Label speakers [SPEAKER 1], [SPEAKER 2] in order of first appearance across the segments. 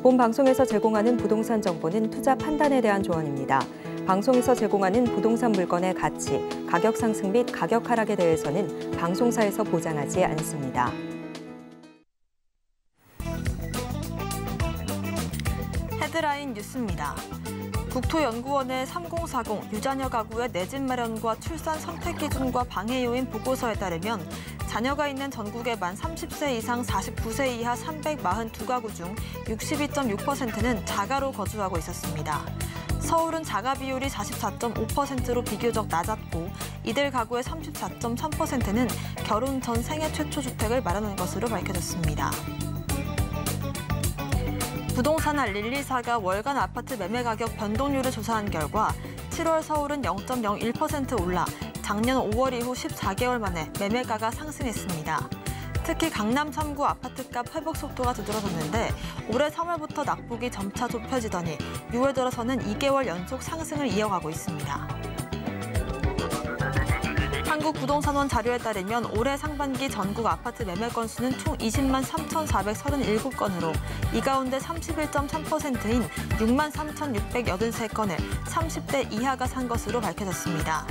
[SPEAKER 1] 본 방송에서 제공하는 부동산 정보는 투자 판단에 대한 조언입니다. 방송에서 제공하는 부동산 물건의 가치, 가격 상승 및 가격 하락에 대해서는 방송사에서 보장하지 않습니다.
[SPEAKER 2] 헤드라인 뉴스입니다. 국토연구원의 3040 유자녀 가구의 내 집 마련과 출산 선택 기준과 방해 요인 보고서에 따르면 자녀가 있는 전국의 만 30세 이상 49세 이하 342가구 중 62.6%는 자가로 거주하고 있었습니다. 서울은 자가 비율이 44.5%로 비교적 낮았고 이들 가구의 34.3%는 결혼 전 생애 최초 주택을 마련한 것으로 밝혀졌습니다. 부동산알 124가 월간 아파트 매매 가격 변동률을 조사한 결과 7월 서울은 0.01% 올라 작년 5월 이후 14개월 만에 매매가가 상승했습니다. 특히 강남 3구 아파트값 회복 속도가 두드러졌는데 올해 3월부터 낙폭이 점차 좁혀지더니 6월 들어서는 2개월 연속 상승을 이어가고 있습니다. 한국부동산원 자료에 따르면 올해 상반기 전국 아파트 매매 건수는 총 20만 3,437건으로 이 가운데 31.3%인 6만 3,683건을 30대 이하가 산 것으로 밝혀졌습니다.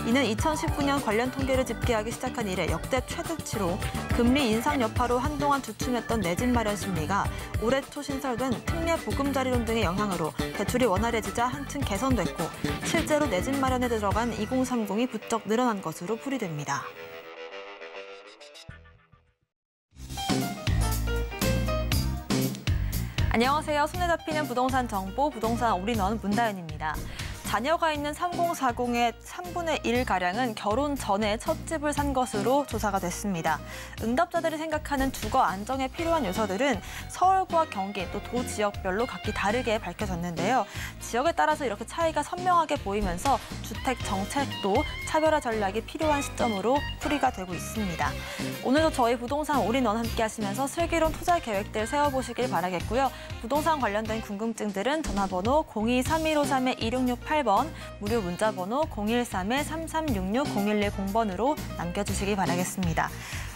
[SPEAKER 2] 이는 2019년 관련 통계를 집계하기 시작한 이래 역대 최대치로 금리 인상 여파로 한동안 주춤했던 내 집 마련 심리가 올해 초 신설된 특례 보금자리론 등의 영향으로 대출이 원활해지자 한층 개선됐고 실제로 내 집 마련에 들어간 2030이 부쩍 늘어난 것으로 풀이됩니다. 안녕하세요. 손에 잡히는 부동산 정보, 부동산 올인원 문다은입니다. 자녀가 있는 3040의 3분의 1가량은 결혼 전에 첫 집을 산 것으로 조사가 됐습니다. 응답자들이 생각하는 주거 안정에 필요한 요소들은 서울과 경기, 또 도 지역별로 각기 다르게 밝혀졌는데요. 지역에 따라서 이렇게 차이가 선명하게 보이면서 주택 정책도 차별화 전략이 필요한 시점으로 풀이가 되고 있습니다. 오늘도 저희 부동산 올인원 함께 하시면서 슬기로운 투자 계획들 세워보시길 바라겠고요. 부동산 관련된 궁금증들은 전화번호 02-3153-2668 8번, 무료 문자번호 013-3366-0110번으로 남겨주시기 바라겠습니다.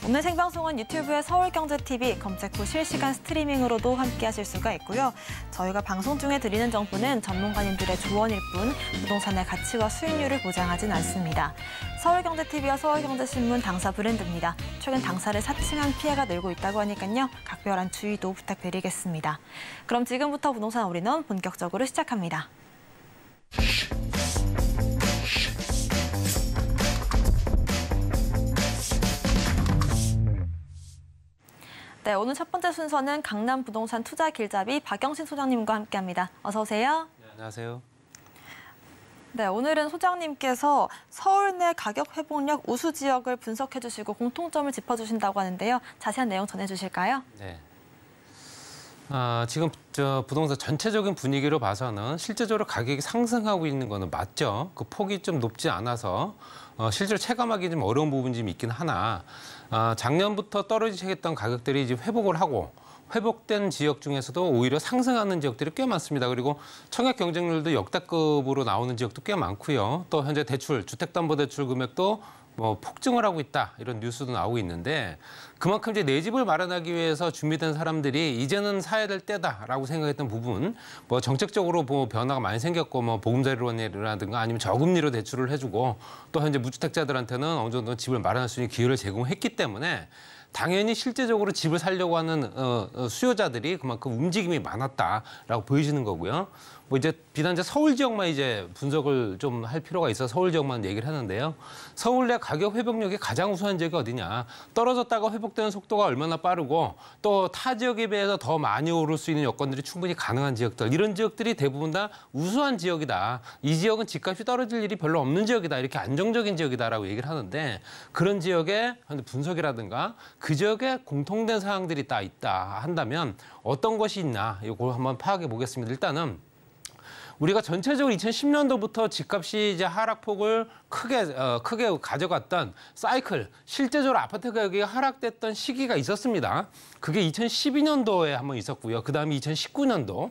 [SPEAKER 2] 오늘 생방송은 유튜브의 서울경제TV 검색 후 실시간 스트리밍으로도 함께하실 수가 있고요. 저희가 방송 중에 드리는 정보는 전문가님들의 조언일 뿐 부동산의 가치와 수익률을 보장하진 않습니다. 서울경제TV와 서울경제신문 당사 브랜드입니다. 최근 당사를 사칭한 피해가 늘고 있다고 하니까요. 각별한 주의도 부탁드리겠습니다. 그럼 지금부터 부동산 올인원 본격적으로 시작합니다. 네, 오늘 첫 번째 순서는 강남 부동산 투자 길잡이 박영신 소장님과 함께합니다. 어서 오세요.
[SPEAKER 3] 네, 안녕하세요.
[SPEAKER 2] 네, 오늘은 소장님께서 서울 내 가격 회복력 우수 지역을 분석해 주시고 공통점을 짚어주신다고 하는데요. 자세한 내용 전해주실까요?
[SPEAKER 3] 네. 지금 부동산 전체적인 분위기로 봐서는 실제적으로 가격이 상승하고 있는 거는 맞죠. 그 폭이 좀 높지 않아서 실제로 체감하기 좀 어려운 부분이 좀 있긴 하나 작년부터 떨어지겠던 가격들이 이제 회복을 하고 회복된 지역 중에서도 오히려 상승하는 지역들이 꽤 많습니다. 그리고 청약 경쟁률도 역대급으로 나오는 지역도 꽤 많고요. 또 현재 대출, 주택담보대출 금액도 폭증을 하고 있다 이런 뉴스도 나오고 있는데 그만큼 이제 내 집을 마련하기 위해서 준비된 사람들이 이제는 사야 될 때다라고 생각했던 부분 정책적으로 변화가 많이 생겼고 보금자리론이라든가 아니면 저금리로 대출을 해주고 또 현재 무주택자들한테는 어느 정도 집을 마련할 수 있는 기회를 제공했기 때문에 당연히 실제적으로 집을 살려고 하는 수요자들이 그만큼 움직임이 많았다라고 보여지는 거고요. 이제 비단 서울 지역만 이제 분석을 좀 할 필요가 있어 서울 지역만 얘기를 하는데요. 서울 내 가격 회복력이 가장 우수한 지역이 어디냐? 떨어졌다가 회복되는 속도가 얼마나 빠르고 또 타 지역에 비해서 더 많이 오를 수 있는 여건들이 충분히 가능한 지역들. 이런 지역들이 대부분 다 우수한 지역이다. 이 지역은 집값이 떨어질 일이 별로 없는 지역이다. 이렇게 안정적인 지역이다라고 얘기를 하는데 그런 지역의 분석이라든가 그 지역에 공통된 사항들이 다 있다 한다면 어떤 것이 있나 이걸 한번 파악해 보겠습니다. 일단은 우리가 전체적으로 2010년도부터 집값이 이제 하락폭을 크게 가져갔던 사이클, 실제적으로 아파트 가격이 하락됐던 시기가 있었습니다. 그게 2012년도에 한번 있었고요. 그다음에 2019년도.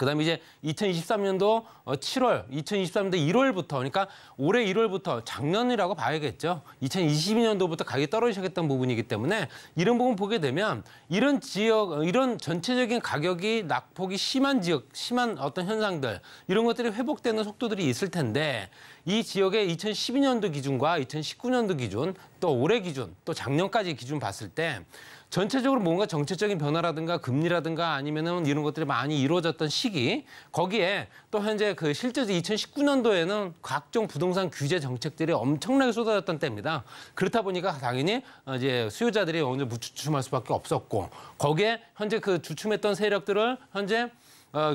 [SPEAKER 3] 그다음에 이제 2023년도 7월, 2023년도 1월부터 그러니까 올해 1월부터 작년이라고 봐야겠죠. 2022년도부터 가격이 떨어지기 시작했던 부분이기 때문에 이런 부분 보게 되면 이런 지역, 이런 전체적인 가격이 낙폭이 심한 지역, 심한 어떤 현상들 이런 것들이 회복되는 속도들이 있을 텐데 이 지역의 2012년도 기준과 2019년도 기준, 또 올해 기준, 또 작년까지 기준 봤을 때 전체적으로 뭔가 정책적인 변화라든가 금리라든가 아니면은 이런 것들이 많이 이루어졌던 시기, 거기에 또 현재 그 실제 2019년도에는 각종 부동산 규제 정책들이 엄청나게 쏟아졌던 때입니다. 그렇다 보니까 당연히 이제 수요자들이 어느 정도 주춤할 수밖에 없었고, 거기에 현재 그 주춤했던 세력들을 현재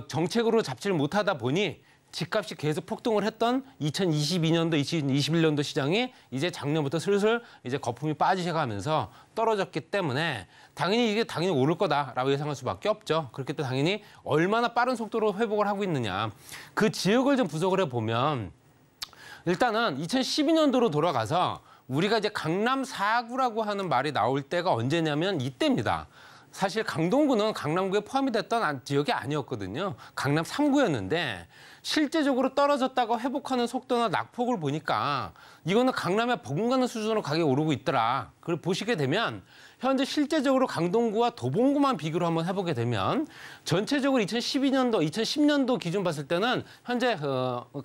[SPEAKER 3] 정책으로 잡지를 못하다 보니 집값이 계속 폭등을 했던 2022년도, 2021년도 시장이 이제 작년부터 슬슬 이제 거품이 빠지기 시작하면서 떨어졌기 때문에 당연히 이게 당연히 오를 거다라고 예상할 수밖에 없죠. 그렇기 때문에 당연히 얼마나 빠른 속도로 회복을 하고 있느냐. 그 지역을 좀 분석을 해보면 일단은 2012년도로 돌아가서 우리가 이제 강남 4구라고 하는 말이 나올 때가 언제냐면 이때입니다. 사실 강동구는 강남구에 포함이 됐던 지역이 아니었거든요. 강남 3구였는데 실제적으로 떨어졌다가 회복하는 속도나 낙폭을 보니까 이거는 강남에 버금가는 수준으로 가격이 오르고 있더라. 그걸 보시게 되면 현재 실제적으로 강동구와 도봉구만 비교를 한번 해보게 되면 전체적으로 2012년도, 2010년도 기준 봤을 때는 현재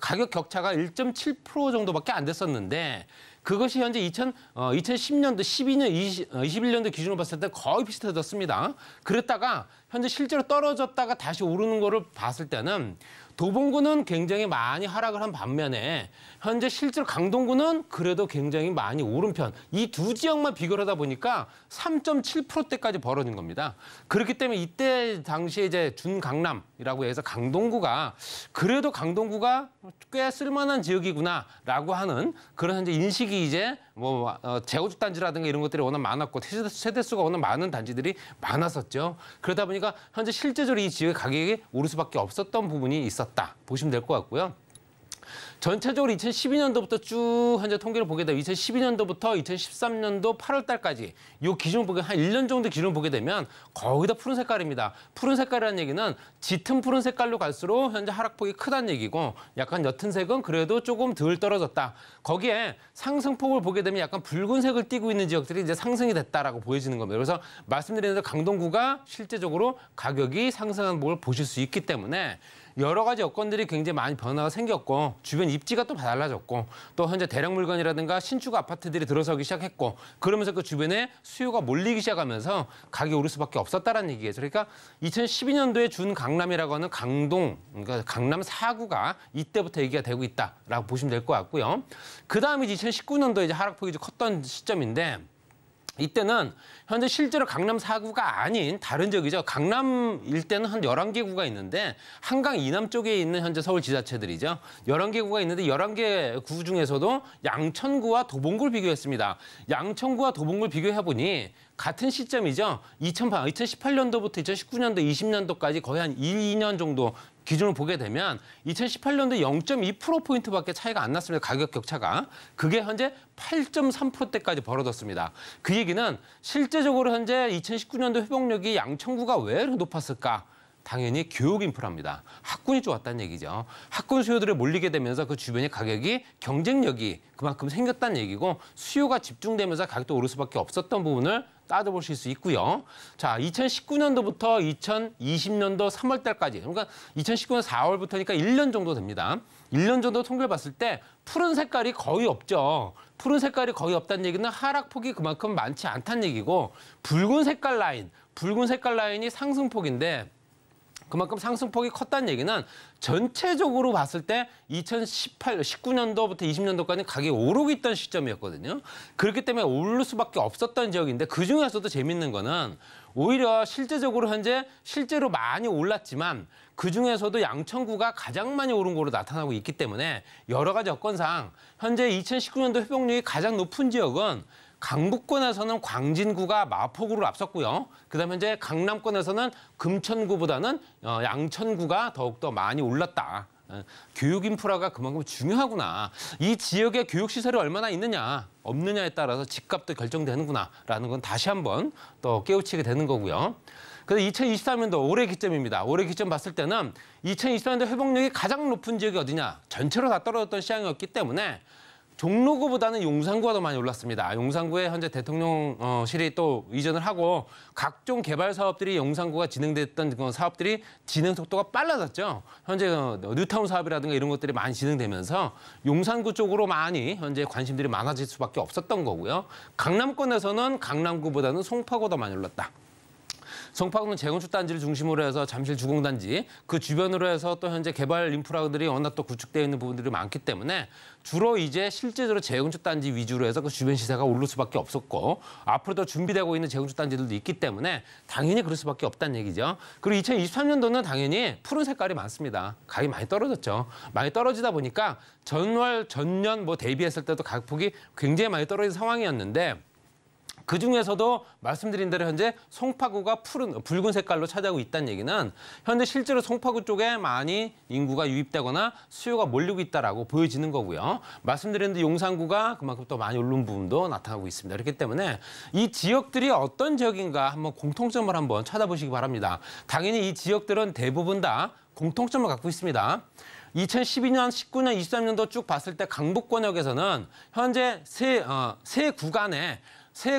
[SPEAKER 3] 가격 격차가 1.7% 정도밖에 안 됐었는데 그것이 현재 2010년도, 12년, 21년도 기준으로 봤을 때 거의 비슷해졌습니다. 그랬다가 현재 실제로 떨어졌다가 다시 오르는 거를 봤을 때는 도봉구는 굉장히 많이 하락을 한 반면에 현재 실제로 강동구는 그래도 굉장히 많이 오른 편. 이 두 지역만 비교를 하다 보니까 3.7%대까지 벌어진 겁니다. 그렇기 때문에 이때 당시에 이제 준강남이라고 해서 강동구가 그래도 강동구가 꽤 쓸만한 지역이구나라고 하는 그런 현재 인식이 이제 뭐 재건축 단지라든가 이런 것들이 워낙 많았고 세대수가 워낙 많은 단지들이 많았었죠. 그러다 보니까 현재 실제적으로 이 지역의 가격이 오를 수밖에 없었던 부분이 있었다 보시면 될 것 같고요. 전체적으로 2012년도부터 쭉 현재 통계를 보게 되면 2012년도부터 2013년도 8월 달까지 이 기준을 보게 한 1년 정도 기준을 보게 되면 거의 다 푸른 색깔입니다. 푸른 색깔이라는 얘기는 짙은 푸른 색깔로 갈수록 현재 하락폭이 크다는 얘기고 약간 옅은 색은 그래도 조금 덜 떨어졌다. 거기에 상승폭을 보게 되면 약간 붉은색을 띠고 있는 지역들이 이제 상승이 됐다라고 보여지는 겁니다. 그래서 말씀드린 대로 강동구가 실제적으로 가격이 상승한 걸 보실 수 있기 때문에 여러 가지 여건들이 굉장히 많이 변화가 생겼고 주변 입지가 또 달라졌고 또 현재 대량 물건이라든가 신축 아파트들이 들어서기 시작했고 그러면서 그 주변에 수요가 몰리기 시작하면서 가격이 오를 수밖에 없었다는 얘기겠죠. 그러니까 2012년도에 준 강남이라고 하는 강동, 그러니까 강남 4구가 이때부터 얘기가 되고 있다라고 보시면 될 것 같고요. 그다음에 2019년도에 이제 하락폭이 좀 컸던 시점인데 이때는 현재 실제로 강남 4구가 아닌 다른 지역이죠. 강남 일대는 한 11개 구가 있는데 한강 이남 쪽에 있는 현재 서울 지자체들이죠. 11개 구가 있는데 11개 구 중에서도 양천구와 도봉구를 비교했습니다. 양천구와 도봉구를 비교해보니 같은 시점이죠. 2018년도부터 2019년도, 20년도까지 거의 한 2년 정도 기준을 보게 되면 2018년도 0.2%포인트밖에 차이가 안 났습니다. 가격 격차가. 그게 현재 8.3%대까지 벌어졌습니다. 그 얘기는 실제적으로 현재 2019년도 회복력이 양천구가 왜 이렇게 높았을까? 당연히 교육 인프라입니다. 학군이 좋았다는 얘기죠. 학군 수요들이 몰리게 되면서 그 주변의 가격이 경쟁력이 그만큼 생겼다는 얘기고 수요가 집중되면서 가격도 오를 수밖에 없었던 부분을 따져보실 수 있고요. 자, 2019년도부터 2020년도 3월 달까지 그러니까 2019년 4월부터니까 1년 정도 됩니다. 1년 정도 통계를 봤을 때 푸른 색깔이 거의 없죠. 푸른 색깔이 거의 없다는 얘기는 하락폭이 그만큼 많지 않다는 얘기고 붉은 색깔 라인이 상승폭인데 그만큼 상승폭이 컸다는 얘기는 전체적으로 봤을 때 19년도부터 20년도까지 가격이 오르고 있던 시점이었거든요. 그렇기 때문에 오를 수밖에 없었던 지역인데 그중에서도 재밌는 거는 오히려 실제적으로 현재 실제로 많이 올랐지만 그중에서도 양천구가 가장 많이 오른 거로 나타나고 있기 때문에 여러 가지 여건상 현재 2019년도 회복률이 가장 높은 지역은 강북권에서는 광진구가 마포구를 앞섰고요. 그다음에 현재 강남권에서는 금천구보다는 양천구가 더욱더 많이 올랐다. 교육 인프라가 그만큼 중요하구나. 이 지역에 교육 시설이 얼마나 있느냐, 없느냐에 따라서 집값도 결정되는구나라는 건 다시 한번 또 깨우치게 되는 거고요. 그래서 2023년도 올해 기점입니다. 올해 기점 봤을 때는 2023년도 회복력이 가장 높은 지역이 어디냐? 전체로 다 떨어졌던 시장이었기 때문에 종로구보다는 용산구가 더 많이 올랐습니다. 용산구에 현재 대통령실이 또 이전을 하고 각종 개발 사업들이 용산구가 진행됐던 그 사업들이 진행 속도가 빨라졌죠. 현재 뉴타운 사업이라든가 이런 것들이 많이 진행되면서 용산구 쪽으로 많이 현재 관심들이 많아질 수밖에 없었던 거고요. 강남권에서는 강남구보다는 송파구가 더 많이 올랐다. 송파구는 재건축 단지를 중심으로 해서 잠실 주공단지 그 주변으로 해서 또 현재 개발 인프라들이 워낙 또 구축되어 있는 부분들이 많기 때문에 주로 이제 실제적으로 재건축 단지 위주로 해서 그 주변 시세가 오를 수밖에 없었고 앞으로도 준비되고 있는 재건축 단지들도 있기 때문에 당연히 그럴 수밖에 없다는 얘기죠. 그리고 2023년도는 당연히 푸른 색깔이 많습니다. 가격이 많이 떨어졌죠. 많이 떨어지다 보니까 전년 뭐 대비했을 때도 가격폭이 굉장히 많이 떨어진 상황이었는데 그중에서도 말씀드린 대로 현재 송파구가 붉은 색깔로 차지하고 있다는 얘기는 현재 실제로 송파구 쪽에 많이 인구가 유입되거나 수요가 몰리고 있다라고 보여지는 거고요. 말씀드린 대로 용산구가 그만큼 또 많이 오른 부분도 나타나고 있습니다. 그렇기 때문에 이 지역들이 어떤 지역인가 한번 공통점을 한번 찾아보시기 바랍니다. 당연히 이 지역들은 대부분 다 공통점을 갖고 있습니다. 2012년, 19년, 23년도 쭉 봤을 때 강북권역에서는 현재 세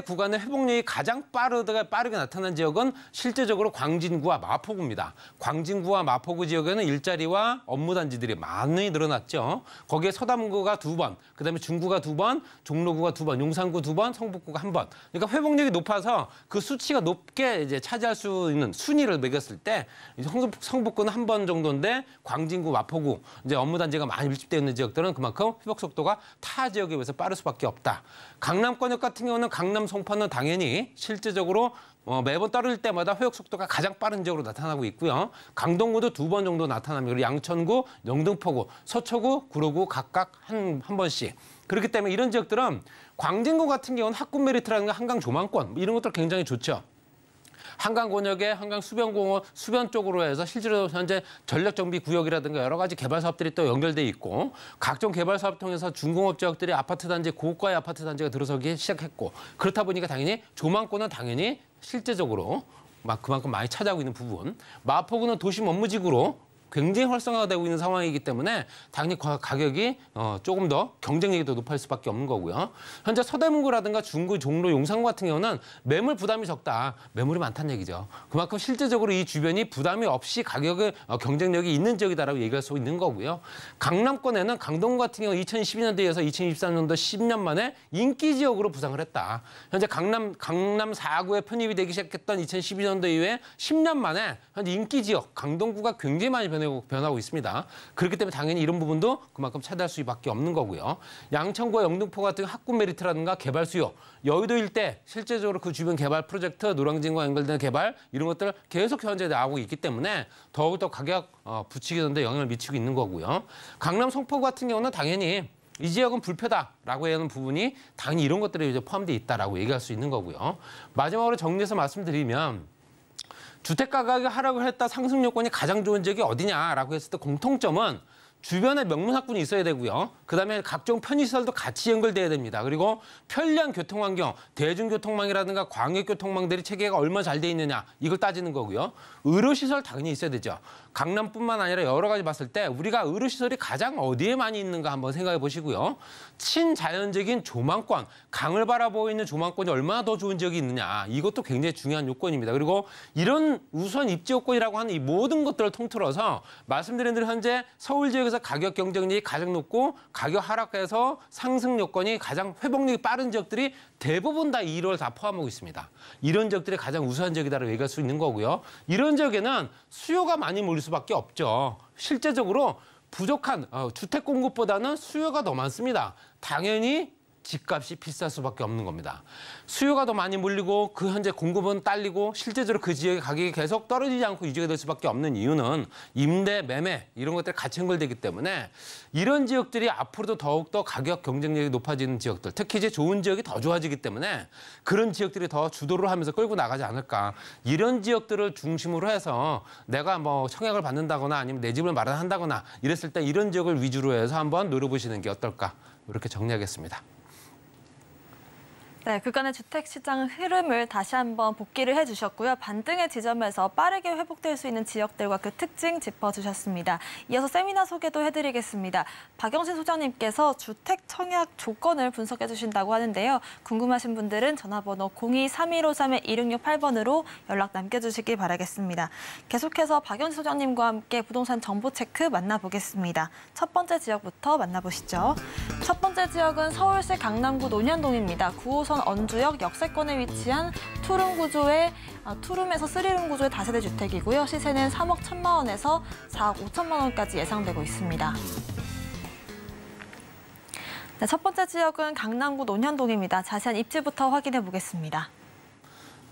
[SPEAKER 3] 구간의 회복력이 가장 빠르게 나타난 지역은 실제적으로 광진구와 마포구입니다. 광진구와 마포구 지역에는 일자리와 업무 단지들이 많이 늘어났죠. 거기에 서담구가 2번, 그다음에 중구가 2번, 종로구가 2번, 용산구 2번, 성북구가 1번. 그러니까 회복력이 높아서 그 수치가 높게 이제 차지할 수 있는 순위를 매겼을 때 성북구는 1번 정도인데 광진구, 마포구 이제 업무 단지가 많이 밀집되어 있는 지역들은 그만큼 회복 속도가 타 지역에 비해서 빠를 수밖에 없다. 강남권역 같은 경우는 강남 송파는 당연히 실제적으로 매번 떨어질 때마다 회복 속도가 가장 빠른 지역으로 나타나고 있고요. 강동구도 2번 정도 나타납니다. 그리고 양천구, 영등포구, 서초구, 구로구 각각 한 번씩. 그렇기 때문에 이런 지역들은 광진구 같은 경우는 학군 메리트라든가 한강 조망권 이런 것들 굉장히 좋죠. 한강 권역에 한강 수변 쪽으로 해서 실제로 현재 전력 정비 구역이라든가 여러 가지 개발 사업들이 또 연결돼 있고 각종 개발 사업 통해서 중공업 지역들이 아파트 단지 고가의 아파트 단지가 들어서기 시작했고 그렇다 보니까 당연히 조망권은 당연히 실제적으로 그만큼 많이 차지하고 있는 부분. 마포구는 도심 업무지구로 굉장히 활성화되고 있는 상황이기 때문에 당연히 가격이 조금 더 경쟁력이 더 높을 수밖에 없는 거고요. 현재 서대문구라든가 중구, 종로, 용산구 같은 경우는 매물 부담이 적다. 매물이 많다는 얘기죠. 그만큼 실제적으로 이 주변이 부담이 없이 가격의 경쟁력이 있는 지역이다라고 얘기할 수 있는 거고요. 강남권에는 강동구 같은 경우 2012년도에서 2023년도 10년 만에 인기 지역으로 부상을 했다. 현재 강남 4구에 편입이 되기 시작했던 2012년도 이후에 10년 만에 현재 인기 지역 강동구가 굉장히 많이 변하고 있습니다. 그렇기 때문에 당연히 이런 부분도 그만큼 차지할 수밖에 없는 거고요. 양천구와 영등포 같은 학군 메리트라든가 개발 수요, 여의도 일대 실제적으로 그 주변 개발 프로젝트, 노량진과 연결되는 개발 이런 것들 계속 현재 나오고 있기 때문에 더욱더 가격 붙이기는 데 영향을 미치고 있는 거고요. 강남 송파구 같은 경우는 당연히 이 지역은 불표다라고 하는 부분이 당연히 이런 것들이 이제 포함되어 있다라고 얘기할 수 있는 거고요. 마지막으로 정리해서 말씀드리면 주택 가격이 하락을 했다 상승 요건이 가장 좋은 지역이 어디냐라고 했을 때 공통점은 주변에 명문학군이 있어야 되고요. 그다음에 각종 편의시설도 같이 연결돼야 됩니다. 그리고 편리한 교통환경, 대중교통망이라든가 광역교통망들이 체계가 얼마나 잘 돼 있느냐 이걸 따지는 거고요. 의료시설 당연히 있어야 되죠. 강남뿐만 아니라 여러 가지 봤을 때 우리가 의료시설이 가장 어디에 많이 있는가 한번 생각해 보시고요. 친자연적인 조망권, 강을 바라보이는 조망권이 얼마나 더 좋은 지역이 있느냐 이것도 굉장히 중요한 요건입니다. 그리고 이런 우선 입지 요건이라고 하는 이 모든 것들을 통틀어서 말씀드린 대로 현재 서울 지역에서 가격 경쟁력이 가장 높고 가격 하락해서 상승 요건이 가장 회복력이 빠른 지역들이 대부분 다 1월 다 포함하고 있습니다. 이런 지역들이 가장 우수한 지역이다라고 얘기할 수 있는 거고요. 이런 지역에는 수요가 많이 몰릴 수밖에 없죠. 실제적으로 부족한 주택 공급보다는 수요가 더 많습니다. 당연히 집값이 비쌀 수밖에 없는 겁니다. 수요가 더 많이 몰리고 그 현재 공급은 딸리고 실제적으로 그 지역의 가격이 계속 떨어지지 않고 유지가 될 수밖에 없는 이유는 임대, 매매 이런 것들이 같이 연결되기 때문에 이런 지역들이 앞으로도 더욱더 가격 경쟁력이 높아지는 지역들, 특히 이제 좋은 지역이 더 좋아지기 때문에 그런 지역들이 더 주도를 하면서 끌고 나가지 않을까. 이런 지역들을 중심으로 해서 내가 뭐 청약을 받는다거나 아니면 내 집을 마련한다거나 이랬을 때 이런 지역을 위주로 해서 한번 노려보시는 게 어떨까. 이렇게 정리하겠습니다.
[SPEAKER 2] 네, 그간의 주택시장 흐름을 다시 한번 복기를 해주셨고요. 반등의 지점에서 빠르게 회복될 수 있는 지역들과 그 특징 짚어주셨습니다. 이어서 세미나 소개도 해드리겠습니다. 박영신 소장님께서 주택 청약 조건을 분석해 주신다고 하는데요. 궁금하신 분들은 전화번호 02-3153-1668번으로 연락 남겨주시기 바라겠습니다. 계속해서 박영신 소장님과 함께 부동산 정보 체크 만나보겠습니다. 첫 번째 지역부터 만나보시죠. 첫 번째 지역은 서울시 강남구 논현동입니다. 9호선 언주역 역세권에 위치한 투룸에서 3룸 구조의 다세대 주택이고요. 시세는 3억 1천만 원에서 4억 5천만 원까지 예상되고 있습니다. 네, 첫 번째 지역은 강남구 논현동입니다. 자세한 입지부터 확인해 보겠습니다.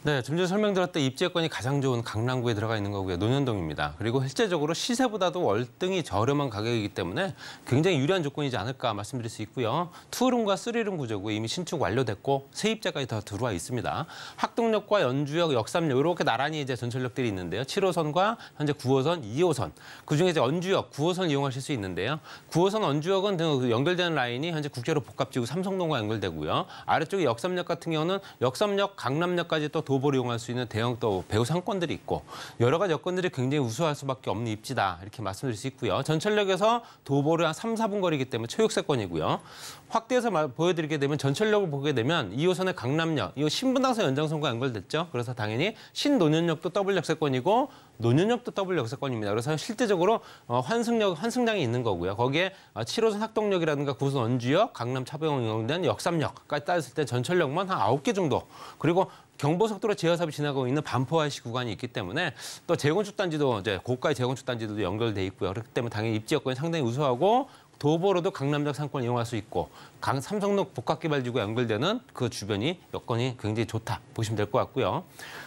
[SPEAKER 3] 네, 좀 전에 설명드렸던 입지권이 가장 좋은 강남구에 들어가 있는 거고요. 논현동입니다. 그리고 실제적으로 시세보다도 월등히 저렴한 가격이기 때문에 굉장히 유리한 조건이지 않을까 말씀드릴 수 있고요. 투룸과 3룸 구조고 이미 신축 완료됐고 세입자까지 더 들어와 있습니다. 학동역과 연주역, 역삼역 이렇게 나란히 이제 전철역들이 있는데요. 7호선과 현재 9호선, 2호선. 그중에 이제 언주역 9호선 이용하실 수 있는데요. 9호선 언주역은 연결되는 라인이 현재 국제로 복합지구 삼성동과 연결되고요. 아래쪽에 역삼역 같은 경우는 역삼역, 강남역까지 또 도보를 이용할 수 있는 대형 또 배후 상권들이 있고 여러 가지 여건들이 굉장히 우수할 수밖에 없는 입지다 이렇게 말씀드릴 수 있고요. 전철역에서 도보를 한 3, 4분 거리이기 때문에 초역세권이고요. 확대해서 보여드리게 되면 전철역을 보게 되면 2호선의 강남역, 이 신분당선 연장선과 연결됐죠. 그래서 당연히 신논현역도 더블 역세권이고 논현역도 더블 역세권입니다. 그래서 실제적으로 환승장이 있는 거고요. 거기에 7호선 학동역이라든가 9호선 언주역, 강남 차병원 연결된 역삼역까지 따졌을 때 전철역만 한 9개 정도. 그리고 경부고속도로 제어사업이 지나가고 있는 반포IC 구간이 있기 때문에 또 재건축 단지도 이제 고가의 재건축 단지도 연결돼 있고요. 그렇기 때문에 당연히 입지 여건이 상당히 우수하고 도보로도 강남역 상권을 이용할 수 있고 삼성동 복합개발지구가 연결되는 그 주변이 여건이 굉장히 좋다 보시면 될 것 같고요.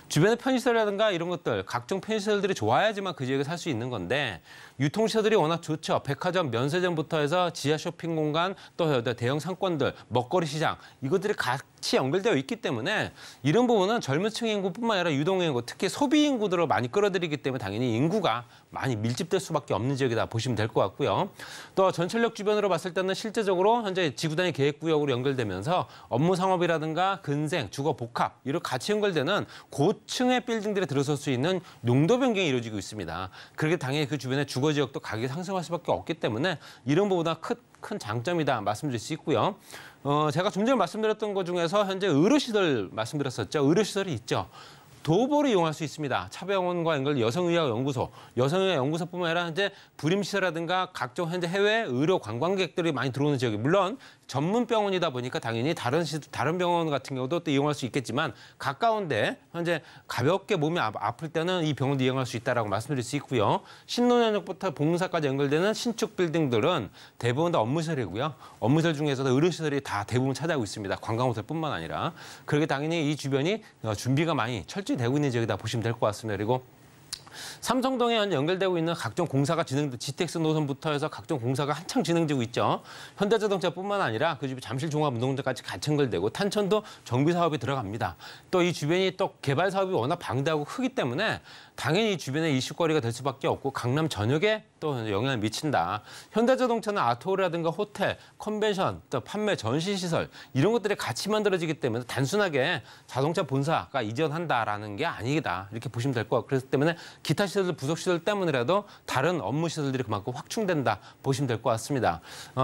[SPEAKER 3] 주변의 편의시설이라든가 이런 것들 각종 편의시설들이 좋아야지만 그 지역에 살 수 있는 건데 유통시설들이 워낙 좋죠. 백화점, 면세점부터 해서 지하 쇼핑 공간, 또 대형 상권들, 먹거리 시장 이것들이 같이 연결되어 있기 때문에 이런 부분은 젊은 층 인구뿐만 아니라 유동 인구, 특히 소비 인구들을 많이 끌어들이기 때문에 당연히 인구가 많이 밀집될 수밖에 없는 지역이다 보시면 될 것 같고요. 또 전철역 주변으로 봤을 때는 실제적으로 현재 지구단위 계획구역으로 연결되면서 업무 상업이라든가 근생, 주거 복합 이렇게 같이 연결되는 고층의 빌딩들에 들어설 수 있는 용도 변경이 이루어지고 있습니다. 그렇게 당연히 그 주변의 주거 지역도 가격이 상승할 수밖에 없기 때문에 이런 부분보다 큰 장점이다 말씀드릴 수 있고요. 제가 좀 전에 말씀드렸던 것 중에서 현재 의료시설 말씀드렸었죠. 의료시설이 있죠. 도보를 이용할 수 있습니다. 차병원과 연결 여성의학연구소, 여성의학연구소뿐만 아니라 현재 불임시설이라든가 각종 현재 해외 의료 관광객들이 많이 들어오는 지역이 물론 전문 병원이다 보니까 당연히 다른 병원 같은 경우도 또 이용할 수 있겠지만 가까운데 현재 가볍게 몸이 아플 때는 이 병원도 이용할 수 있다라고 말씀드릴 수 있고요. 신논현역부터 봉사까지 연결되는 신축 빌딩들은 대부분 다 업무시설이고요. 업무시설 중에서도 의료시설이 다 대부분 차지하고 있습니다. 관광호텔뿐만 아니라. 그렇게 당연히 이 주변이 준비가 많이 철저히 되고 있는 지역이다 보시면 될 것 같습니다. 그리고 삼성동에 연결되고 있는 각종 공사가 GTX 노선부터 해서 각종 공사가 한창 진행되고 있죠. 현대자동차뿐만 아니라 그 주변 잠실종합운동장까지 같이 연결되고 탄천도 정비 사업이 들어갑니다. 또 이 주변이 또 개발 사업이 워낙 방대하고 크기 때문에 당연히 이 주변에 이슈거리가 될 수밖에 없고 강남 전역에 또 영향을 미친다. 현대자동차는 아트홀이라든가 호텔, 컨벤션, 또 판매, 전시시설 이런 것들이 같이 만들어지기 때문에 단순하게 자동차 본사가 이전한다라는 게 아니다. 이렇게 보시면 될 것 같고 그렇기 때문에 기타 시설들, 부속시설 때문이라도 다른 업무 시설들이 그만큼 확충된다 보시면 될 것 같습니다.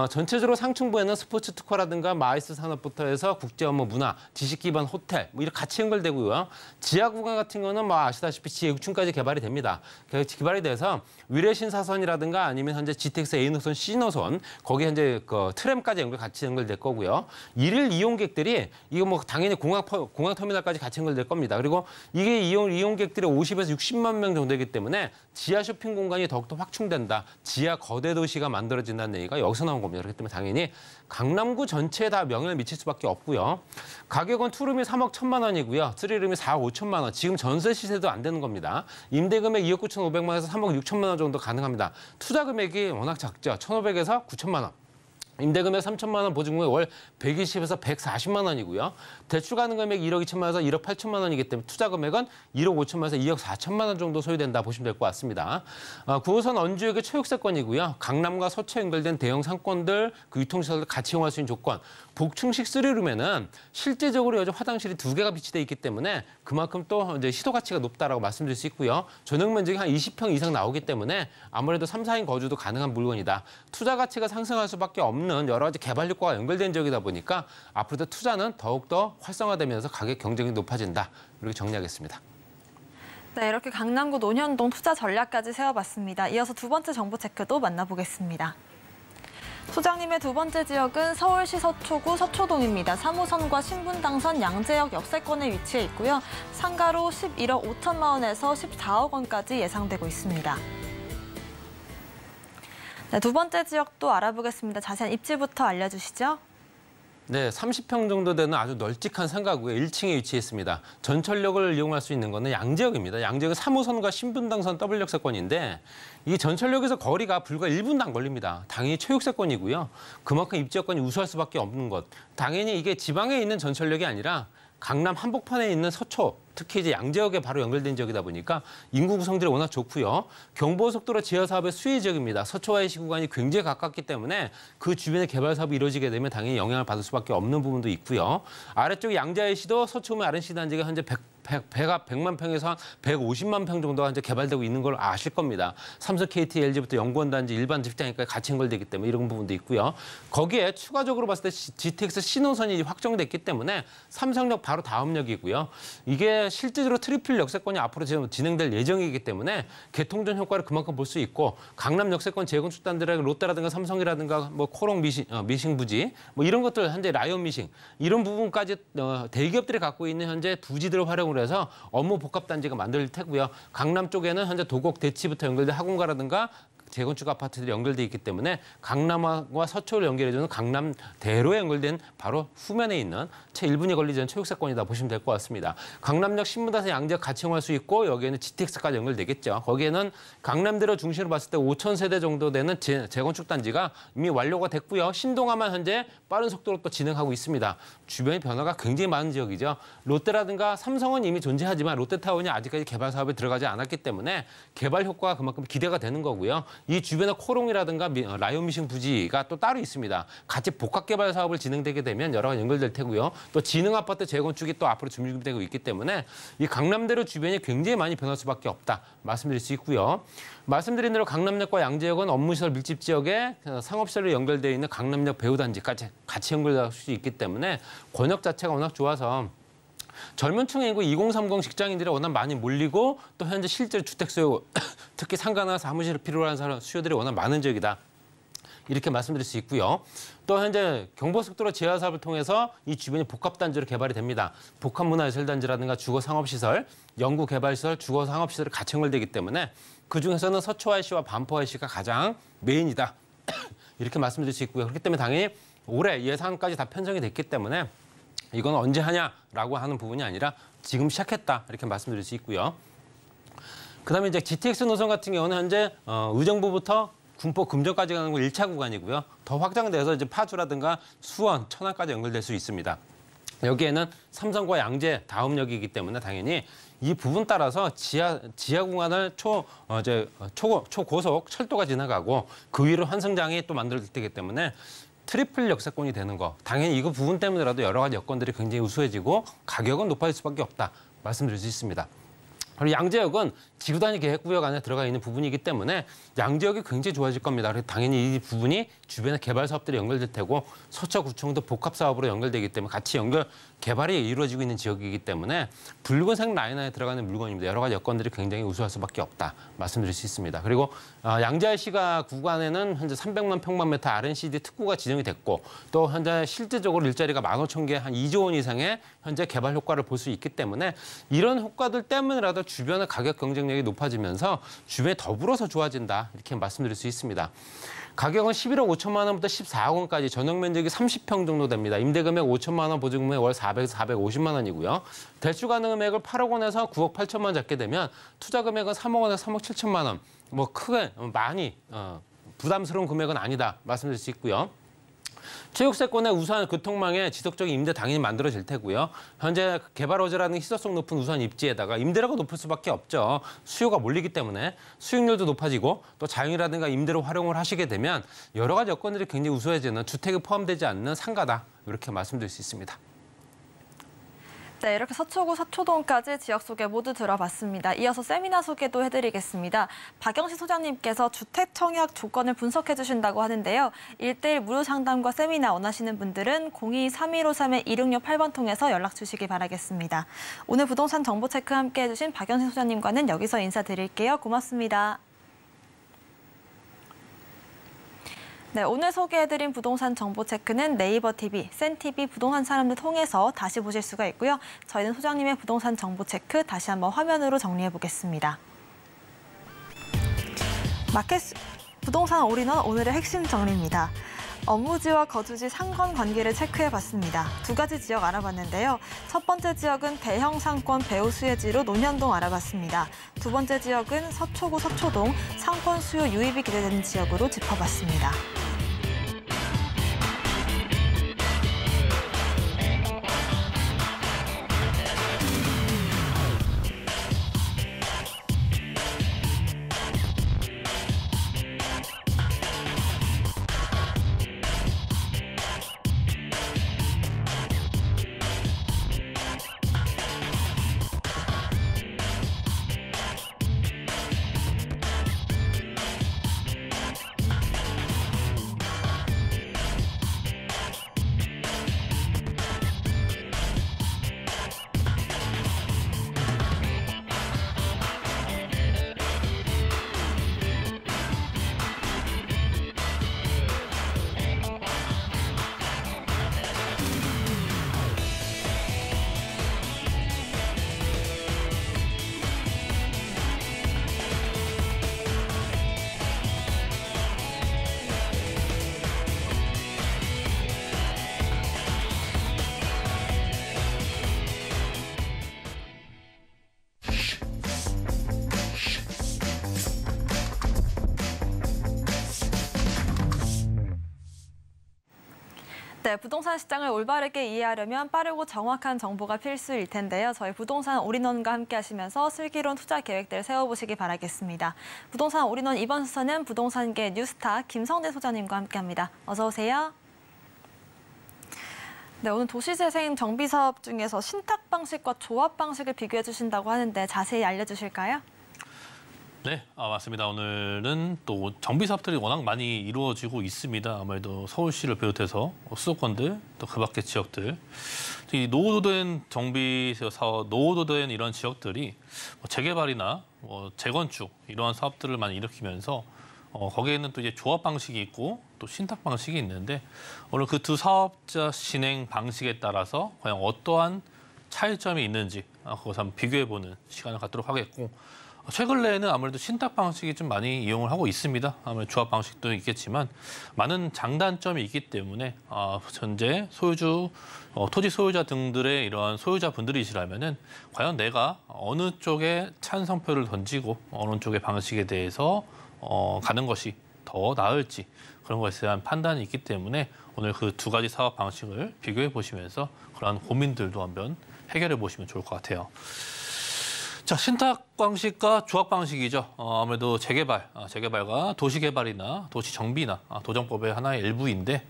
[SPEAKER 3] 전체적으로 상층부에는 스포츠 특화라든가 마이스 산업부터 해서 국제업무 문화, 지식 기반 호텔 뭐 이렇게 같이 연결되고요. 지하 구간 같은 거는 뭐 아시다시피 지하 6층까지 개발이 됩니다. 개발이 돼서 위례신사선이라든가 아니면 현재 GTX A노선, C노선 거기 현재 그 트램까지 같이 연결될 거고요. 일일 이용객들이 이거 뭐 당연히 공항 터미널까지 같이 연결될 겁니다. 그리고 이게 이용객들이 50에서 60만 명 정도 정도이기 때문에 지하 쇼핑 공간이 더욱더 확충된다. 지하 거대 도시가 만들어진다는 얘기가 여기서 나온 겁니다. 그렇기 때문에 당연히 강남구 전체에 다 영향을 미칠 수밖에 없고요. 가격은 투룸이 3억 1천만 원이고요. 3룸이 4억 5천만 원. 지금 전세 시세도 안 되는 겁니다. 임대 금액 2억 9천 5백만 원에서 3억 6천만 원 정도 가능합니다. 투자 금액이 워낙 작죠. 1,500에서 9천만 원. 임대금액 3천만 원, 보증금액 월 120에서 140만 원이고요. 대출 가능 금액 1억 2천만 원에서 1억 8천만 원이기 때문에 투자 금액은 1억 5천만 원에서 2억 4천만 원 정도 소요된다 보시면 될 것 같습니다. 9호선 원주역의 초역세권이고요. 강남과 서초에 연결된 대형 상권들, 그 유통시설을 같이 이용할 수 있는 조건. 복층식 3룸에는 실제적으로 여전 화장실이 2개가 비치돼 있기 때문에 그만큼 또 이제 시도 가치가 높다라고 말씀드릴 수 있고요. 전용 면적이 한 20평 이상 나오기 때문에 아무래도 3, 4인 거주도 가능한 물건이다. 투자 가치가 상승할 수밖에 없는 여러 가지 개발 효과가 연결된 지역이다 보니까 앞으로도 투자는 더욱더 활성화되면서 가격 경쟁이 높아진다. 이렇게 정리하겠습니다.
[SPEAKER 2] 네, 이렇게 강남구 논현동 투자 전략까지 세워봤습니다. 이어서 두 번째 정보 체크도 만나보겠습니다. 소장님의 두 번째 지역은 서울시 서초구 서초동입니다. 3호선과 신분당선 양재역 역세권에 위치해 있고요. 상가로 11억 5천만 원에서 14억 원까지 예상되고 있습니다. 네, 두 번째 지역도 알아보겠습니다. 자세한 입지부터 알려주시죠.
[SPEAKER 3] 네, 30평 정도 되는 아주 널찍한 상가고요. 1층에 위치해 있습니다. 전철역을 이용할 수 있는 거는 양재역입니다. 양재역은 3호선과 신분당선 더블 역세권인데 이 전철역에서 거리가 불과 1분도 안 걸립니다. 당연히 최역세권이고요. 그만큼 입지여건이 우수할 수밖에 없는 것. 당연히 이게 지방에 있는 전철역이 아니라 강남 한복판에 있는 서초, 특히 이제 양재역에 바로 연결된 지역이다 보니까 인구 구성들이 워낙 좋고요. 경부고속도로 지하 사업의 수혜 지역입니다. 서초와의 시구간이 굉장히 가깝기 때문에 그 주변에 개발 사업이 이루어지게 되면 당연히 영향을 받을 수밖에 없는 부분도 있고요. 아래쪽 양재IC도 서초구 RNC 단지가 현재 100만 평에서 한 150만 평 정도가 이제 개발되고 있는 걸 아실 겁니다. 삼성, KT, LG부터 연구원 단지, 일반 직장까지 같이 연결되기 때문에 이런 부분도 있고요. 거기에 추가적으로 봤을 때 GTX 신호선이 확정됐기 때문에 삼성역 바로 다음 역이고요. 이게 실제적으로 트리플 역세권이 앞으로 진행될 예정이기 때문에 개통전 효과를 그만큼 볼 수 있고 강남 역세권 재건축 단지라 롯데라든가 삼성이라든가 뭐 코롱 미싱 부지 뭐 이런 것들 현재 라이온 미싱 이런 부분까지 대기업들이 갖고 있는 현재 부지들을 활용을 해서 업무 복합 단지가 만들 테고요. 강남 쪽에는 현재 도곡 대치부터 연결된 학원가라든가 재건축 아파트들이 연결돼 있기 때문에 강남과 서초를 연결해주는 강남대로에 연결된 바로 후면에 있는 채 1분이 걸리지 않은 최역세권이다 보시면 될 것 같습니다. 강남역, 신분당선, 양재역 같이 이용할 수 있고 여기에는 GTX까지 연결되겠죠. 거기에는 강남대로 중심으로 봤을 때 5천 세대 정도 되는 재건축 단지가 이미 완료가 됐고요. 신동아만 현재 빠른 속도로 또 진행하고 있습니다. 주변의 변화가 굉장히 많은 지역이죠. 롯데라든가 삼성은 이미 존재하지만 롯데타운이 아직까지 개발 사업에 들어가지 않았기 때문에 개발 효과가 그만큼 기대가 되는 거고요. 이 주변에 코롱이라든가 라이온 미싱 부지가 또 따로 있습니다. 같이 복합 개발 사업을 진행되게 되면 여러 가지 연결될 테고요. 또 지능 아파트 재건축이 또 앞으로 준비되고 있기 때문에 이 강남대로 주변이 굉장히 많이 변할 수밖에 없다 말씀드릴 수 있고요. 말씀드린 대로 강남역과 양재역은 업무시설 밀집 지역에 상업시설로 연결되어 있는 강남역 배후단지까지 같이 연결될 수 있기 때문에 권역 자체가 워낙 좋아서 젊은 층의 인구 2030 직장인들이 워낙 많이 몰리고 또 현재 실제로 주택 수요, 특히 상가나 사무실을 필요로 하는 수요들이 워낙 많은 지역이다. 이렇게 말씀드릴 수 있고요. 또 현재 경부고속도로 지하 사업을 통해서 이 주변이 복합단지로 개발이 됩니다. 복합문화예술단지라든가 주거상업시설, 연구개발시설, 주거상업시설이 같이 연결되기 때문에 그중에서는 서초IC와 반포IC가 가장 메인이다. 이렇게 말씀드릴 수 있고요. 그렇기 때문에 당연히 올해 예산까지 다 편성이 됐기 때문에 이건 언제 하냐라고 하는 부분이 아니라 지금 시작했다 이렇게 말씀드릴 수 있고요. 그다음에 이제 GTX 노선 같은 경우는 현재 의정부부터 군포 금정까지 가는 거 1차 구간이고요. 더 확장돼서 이제 파주라든가 수원, 천안까지 연결될 수 있습니다. 여기에는 삼성과 양재 다음 역이기 때문에 당연히 이 부분 따라서 지하 구간을 초고속 철도가 지나가고 그 위로 환승장이 또 만들어지기 때문에 트리플 역세권이 되는 거. 당연히 이거 부분 때문에라도 여러 가지 여건들이 굉장히 우수해지고 가격은 높아질 수밖에 없다 말씀드릴 수 있습니다. 그리고 양재역은 지구단위 계획구역 안에 들어가 있는 부분이기 때문에 양재역이 굉장히 좋아질 겁니다. 그래서 당연히 이 부분이 주변에 개발 사업들이 연결될 테고 서초구청도 복합 사업으로 연결되기 때문에 같이 개발이 이루어지고 있는 지역이기 때문에 붉은색 라인 안에 들어가는 물건입니다. 여러 가지 여건들이 굉장히 우수할 수밖에 없다 말씀드릴 수 있습니다. 그리고 양자시가 구간에는 현재 300만 평방미터 R&CD 특구가 지정이 됐고 또 현재 실질적으로 일자리가 15,000개 한 2조 원 이상의 현재 개발 효과를 볼 수 있기 때문에 이런 효과들 때문에라도 주변의 가격 경쟁력이 높아지면서 주변에 더불어서 좋아진다 이렇게 말씀드릴 수 있습니다. 가격은 11억 5천만 원부터 14억 원까지 전용 면적이 30평 정도 됩니다. 임대 금액 5천만 원, 보증 금액 월 400에서 450만 원이고요. 대출 가능 금액을 8억 원에서 9억 8천만 원 잡게 되면 투자 금액은 3억 원에서 3억 7천만 원. 뭐 크게 많이 부담스러운 금액은 아니다 말씀드릴 수 있고요. 체육세권의 우수한 교통망에 지속적인 임대 당연히 만들어질 테고요. 현재 개발 호재라는 희소성 높은 우수한 입지에다가 임대료가 높을 수밖에 없죠. 수요가 몰리기 때문에 수익률도 높아지고 또 자영이라든가 임대로 활용을 하시게 되면 여러 가지 여건들이 굉장히 우수해지는 주택이 포함되지 않는 상가다 이렇게 말씀드릴 수 있습니다.
[SPEAKER 2] 네, 이렇게 서초구, 서초동까지 지역 소개 모두 들어봤습니다. 이어서 세미나 소개도 해드리겠습니다. 박영시 소장님께서 주택 청약 조건을 분석해 주신다고 하는데요. 1:1 무료 상담과 세미나 원하시는 분들은 02-3153-2668번 통해서 연락 주시기 바라겠습니다. 오늘 부동산 정보 체크 함께 해주신 박영시 소장님과는 여기서 인사드릴게요. 고맙습니다. 네, 오늘 소개해드린 부동산 정보 체크는 네이버 TV, 센TV 부동산 사람들 통해서 다시 보실 수가 있고요. 저희는 소장님의 부동산 정보 체크 다시 한번 화면으로 정리해보겠습니다. 마켓 부동산 올인원 오늘의 핵심 정리입니다. 업무지와 거주지 상관관계를 체크해봤습니다. 2가지 지역 알아봤는데요. 첫 번째 지역은 대형 상권 배후 수혜지로 논현동 알아봤습니다. 2번째 지역은 서초구 서초동 상권 수요 유입이 기대되는 지역으로 짚어봤습니다. 네, 부동산 시장을 올바르게 이해하려면 빠르고 정확한 정보가 필수일 텐데요. 저희 부동산 올인원과 함께 하시면서 슬기로운 투자 계획들을 세워보시기 바라겠습니다. 부동산 올인원 이번 순서는 부동산계 뉴스타 김성대 소장님과 함께합니다. 어서 오세요. 네, 오늘 도시재생 정비사업 중에서 신탁 방식과 조합 방식을 비교해 주신다고 하는데 자세히 알려주실까요?
[SPEAKER 4] 네, 맞습니다. 오늘은 또 정비 사업들이 워낙 많이 이루어지고 있습니다. 아무래도 서울시를 비롯해서 수도권들, 또 그 밖의 지역들. 이 노후된 정비 사업, 노후된 이런 지역들이 재개발이나 재건축 이러한 사업들을 많이 일으키면서 거기에는 또 이제 조합 방식이 있고 또 신탁 방식이 있는데 오늘 그 두 사업자 진행 방식에 따라서 과연 어떠한 차이점이 있는지 그것을 한번 비교해보는 시간을 갖도록 하겠고 최근 내에는 아무래도 신탁 방식이 좀 많이 이용을 하고 있습니다. 아무래도 조합 방식도 있겠지만 많은 장단점이 있기 때문에 현재 소유주, 토지 소유자 등들의 이러한 소유자분들이시라면은 과연 내가 어느 쪽에 찬성표를 던지고 어느 쪽의 방식에 대해서 가는 것이 더 나을지 그런 것에 대한 판단이 있기 때문에 오늘 그 2가지 사업 방식을 비교해 보시면서 그러한 고민들도 한번 해결해 보시면 좋을 것 같아요. 자, 신탁과 방식과 조합 방식이죠. 아무래도 재개발과 도시개발이나 도시정비나 도정법의 하나의 일부인데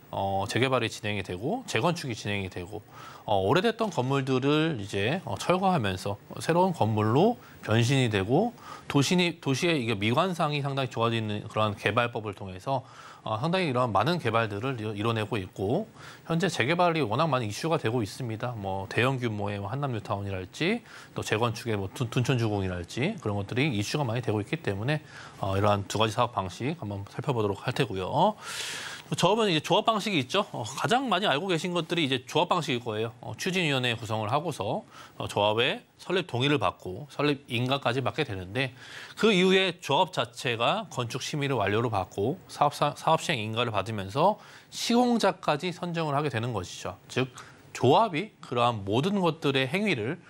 [SPEAKER 4] 재개발이 진행이 되고 재건축이 진행이 되고 오래됐던 건물들을 이제 철거하면서 새로운 건물로 변신이 되고 도시의 이게 미관상이 상당히 좋아지는 그런 개발법을 통해서 상당히 이런 많은 개발들을 이뤄내고 있고 현재 재개발이 워낙 많이 이슈가 되고 있습니다. 뭐 대형 규모의 한남뉴타운이랄지 또 재건축의 뭐 둔촌주공이랄지 그런 것들이 이슈가 많이 되고 있기 때문에 이러한 두 가지 사업 방식 한번 살펴보도록 할 테고요. 저번 이제 조합 방식이 있죠. 가장 많이 알고 계신 것들이 이제 조합 방식일 거예요. 추진위원회 구성을 하고서 조합의 설립 동의를 받고 설립 인가까지 받게 되는데 그 이후에 조합 자체가 건축 심의를 완료로 받고 사업 시행 인가를 받으면서 시공자까지 선정을 하게 되는 것이죠. 즉 조합이 그러한 모든 것들의 행위를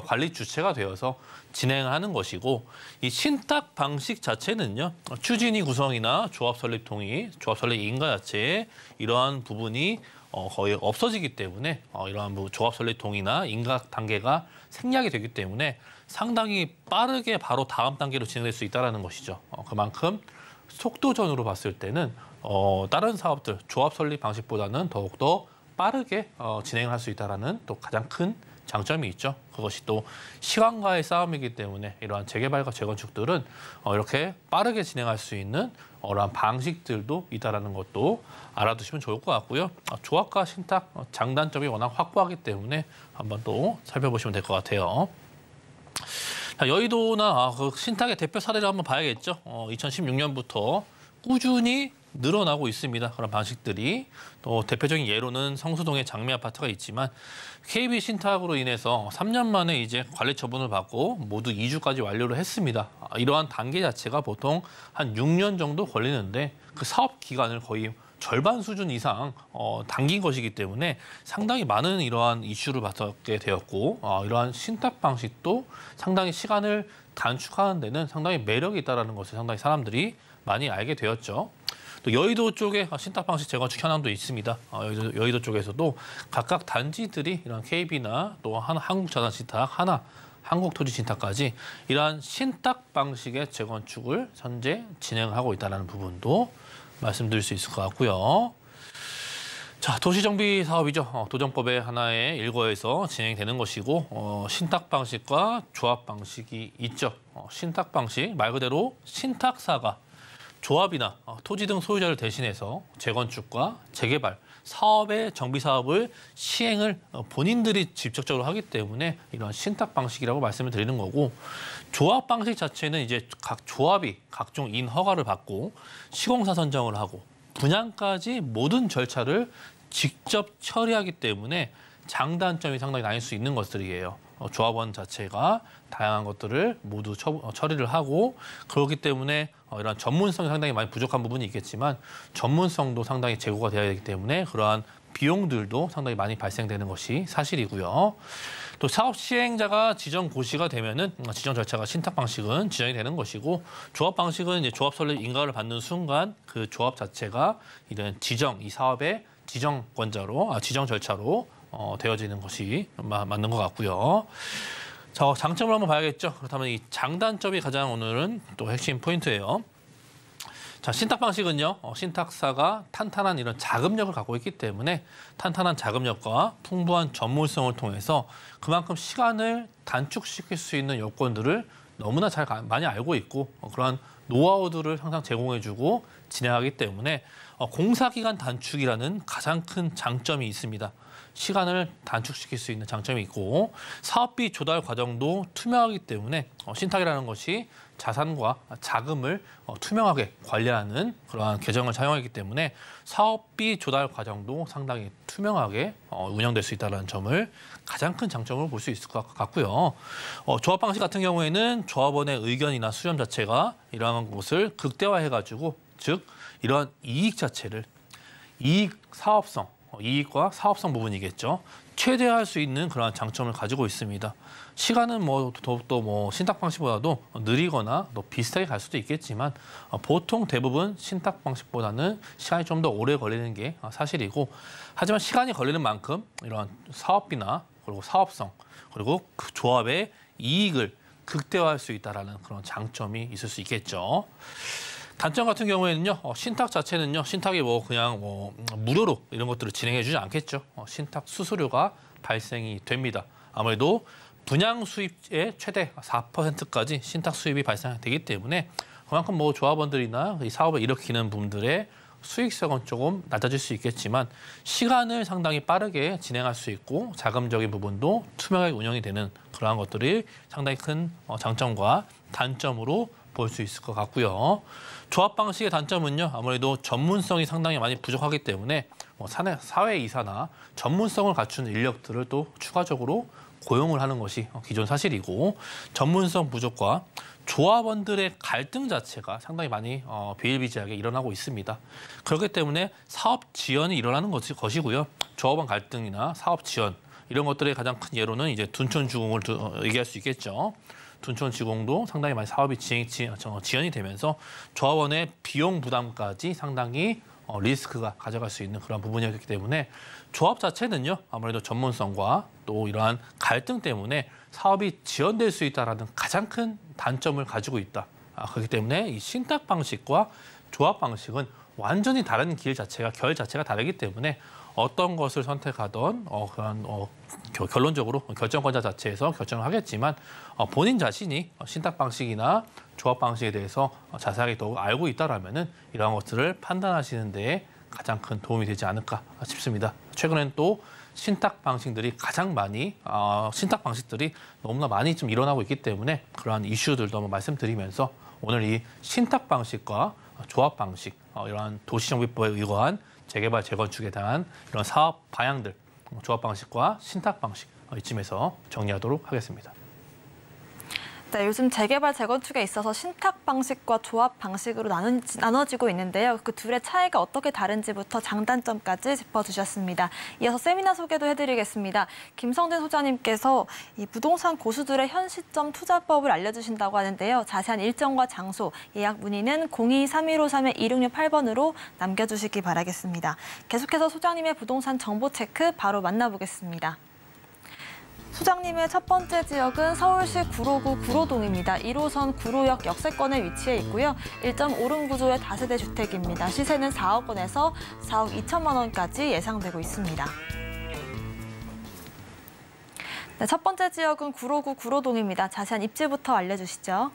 [SPEAKER 4] 관리 주체가 되어서 진행하는 것이고 이 신탁 방식 자체는요. 추진위 구성이나 조합 설립 동의, 조합 설립 인가 자체에 이러한 부분이 거의 없어지기 때문에 이러한 조합 설립 동의나 인가 단계가 생략이 되기 때문에 상당히 빠르게 바로 다음 단계로 진행될 수 있다는 것이죠. 그만큼 속도전으로 봤을 때는 다른 사업들 조합 설립 방식보다는 더욱더 빠르게 진행을 할 수 있다는 또 가장 큰 장점이 있죠. 그것이 또 시간과의 싸움이기 때문에 이러한 재개발과 재건축들은 이렇게 빠르게 진행할 수 있는 이러한 방식들도 있다는 것도 알아두시면 좋을 것 같고요. 조합과 신탁 장단점이 워낙 확고하기 때문에 한번 또 살펴보시면 될 것 같아요. 자, 여의도나 그 신탁의 대표 사례를 한번 봐야겠죠. 2016년부터 꾸준히 늘어나고 있습니다. 그런 방식들이. 또 대표적인 예로는 성수동의 장미 아파트가 있지만 KB 신탁으로 인해서 3년 만에 이제 관리 처분을 받고 모두 이주까지 완료를 했습니다. 이러한 단계 자체가 보통 한 6년 정도 걸리는데 그 사업 기간을 거의 절반 수준 이상 당긴 것이기 때문에 상당히 많은 이러한 이슈를 받게 되었고 이러한 신탁 방식도 상당히 시간을 단축하는 데는 상당히 매력이 있다는 것을 상당히 사람들이 많이 알게 되었죠. 또 여의도 쪽에 신탁 방식 재건축 현황도 있습니다. 여의도 쪽에서도 각각 단지들이 이런 KB나 또 한국자산신탁, 한국토지신탁까지 이러한 신탁 방식의 재건축을 현재 진행하고 있다는 부분도 말씀드릴 수 있을 것 같고요. 자, 도시정비 사업이죠. 도정법의 하나의 일과에서 진행되는 것이고 신탁 방식과 조합 방식이 있죠. 신탁 방식 말 그대로 신탁사가 조합이나 토지 등 소유자를 대신해서 재건축과 재개발, 사업의 정비 사업을 시행을 본인들이 직접적으로 하기 때문에 이런 신탁 방식이라고 말씀을 드리는 거고 조합 방식 자체는 이제 각 조합이 각종 인허가를 받고 시공사 선정을 하고 분양까지 모든 절차를 직접 처리하기 때문에 장단점이 상당히 나뉠 수 있는 것들이에요. 조합원 자체가 다양한 것들을 모두 처리를 하고 그렇기 때문에 이런 전문성이 상당히 많이 부족한 부분이 있겠지만 전문성도 상당히 제고가 되어야 되기 때문에 그러한 비용들도 상당히 많이 발생되는 것이 사실이고요. 또 사업 시행자가 지정 고시가 되면은 지정 절차가 신탁 방식은 지정이 되는 것이고 조합 방식은 이제 조합 설립 인가를 받는 순간 그 조합 자체가 이런 이 사업의 지정권자로 지정 절차로 되어지는 것이 맞는 것 같고요. 자, 장점을 한번 봐야겠죠. 그렇다면 이 장단점이 가장 오늘은 또 핵심 포인트예요. 자, 신탁 방식은요. 신탁사가 탄탄한 이런 자금력을 갖고 있기 때문에 탄탄한 자금력과 풍부한 전문성을 통해서 그만큼 시간을 단축시킬 수 있는 요건들을 너무나 많이 알고 있고 그러한 노하우들을 항상 제공해주고 진행하기 때문에 공사기간 단축이라는 가장 큰 장점이 있습니다. 시간을 단축시킬 수 있는 장점이 있고 사업비 조달 과정도 투명하기 때문에 신탁이라는 것이 자산과 자금을 투명하게 관리하는 그러한 개정을 사용하기 때문에 사업비 조달 과정도 상당히 투명하게 운영될 수 있다는 점을 가장 큰 장점으로 볼 수 있을 것 같고요. 조합 방식 같은 경우에는 조합원의 의견이나 수렴 자체가 이러한 것을 극대화해가지고 즉 이러한 이익 자체를 이익과 사업성 부분이겠죠. 최대화할 수 있는 그러한 장점을 가지고 있습니다. 시간은 더욱더 신탁 방식보다도 느리거나 또 비슷하게 갈 수도 있겠지만 보통 대부분 신탁 방식보다는 시간이 좀 더 오래 걸리는 게 사실이고 하지만 시간이 걸리는 만큼 이러한 사업비나 그리고 사업성 그리고 그 조합의 이익을 극대화할 수 있다라는 그런 장점이 있을 수 있겠죠. 단점 같은 경우에는요, 신탁 자체는요, 신탁이 그냥 무료로 이런 것들을 진행해주지 않겠죠. 신탁 수수료가 발생이 됩니다. 아무래도 분양 수입의 최대 4%까지 신탁 수입이 발생되기 때문에 그만큼 조합원들이나 이 사업을 일으키는 분들의 수익성은 조금 낮아질 수 있겠지만 시간을 상당히 빠르게 진행할 수 있고 자금적인 부분도 투명하게 운영이 되는 그러한 것들이 상당히 큰 장점과 단점으로 볼 수 있을 것 같고요. 조합 방식의 단점은요. 아무래도 전문성이 상당히 많이 부족하기 때문에 사회이사나 전문성을 갖춘 인력들을 또 추가적으로 고용을 하는 것이 기존 사실이고 전문성 부족과 조합원들의 갈등 자체가 상당히 많이 비일비재하게 일어나고 있습니다. 그렇기 때문에 사업 지연이 일어나는 것이고요. 조합원 갈등이나 사업 지연 이런 것들의 가장 큰 예로는 이제 둔촌주공을 얘기할 수 있겠죠. 둔촌지공도 상당히 많이 사업이 지연이 되면서 조합원의 비용 부담까지 상당히 리스크가 가져갈 수 있는 그런 부분이었기 때문에 조합 자체는요. 아무래도 전문성과 또 이러한 갈등 때문에 사업이 지연될 수 있다는 가장 큰 단점을 가지고 있다. 그렇기 때문에 이 신탁 방식과 조합 방식은 완전히 다른 결 자체가 다르기 때문에 어떤 것을 선택하던 결론적으로 결정권자 자체에서 결정을 하겠지만 본인 자신이 신탁 방식이나 조합 방식에 대해서 자세하게 더욱 알고 있다라면은 이러한 것들을 판단하시는 데 가장 큰 도움이 되지 않을까 싶습니다. 최근엔 또 신탁 방식들이 너무나 많이 좀 일어나고 있기 때문에 그러한 이슈들도 한번 말씀드리면서 오늘 이 신탁 방식과 조합 방식, 이러한 도시정비법에 의거한 재개발, 재건축에 대한 이런 사업 방향들, 조합 방식과 신탁 방식 이쯤에서 정리하도록 하겠습니다.
[SPEAKER 2] 네, 요즘 재개발, 재건축에 있어서 신탁 방식과 조합 방식으로 나눠지고 있는데요. 그 둘의 차이가 어떻게 다른지부터 장단점까지 짚어주셨습니다. 이어서 세미나 소개도 해드리겠습니다. 김성진 소장님께서 이 부동산 고수들의 현 시점 투자법을 알려주신다고 하는데요. 자세한 일정과 장소, 예약 문의는 02-3153-2668번으로 남겨주시기 바라겠습니다. 계속해서 소장님의 부동산 정보 체크 바로 만나보겠습니다. 소장님의 첫 번째 지역은 서울시 구로구 구로동입니다. 1호선 구로역 역세권에 위치해 있고요. 1.5룸 구조의 다세대 주택입니다. 시세는 4억 원에서 4억 2천만 원까지 예상되고 있습니다. 네, 첫 번째 지역은 구로구 구로동입니다. 자세한 입지부터 알려주시죠.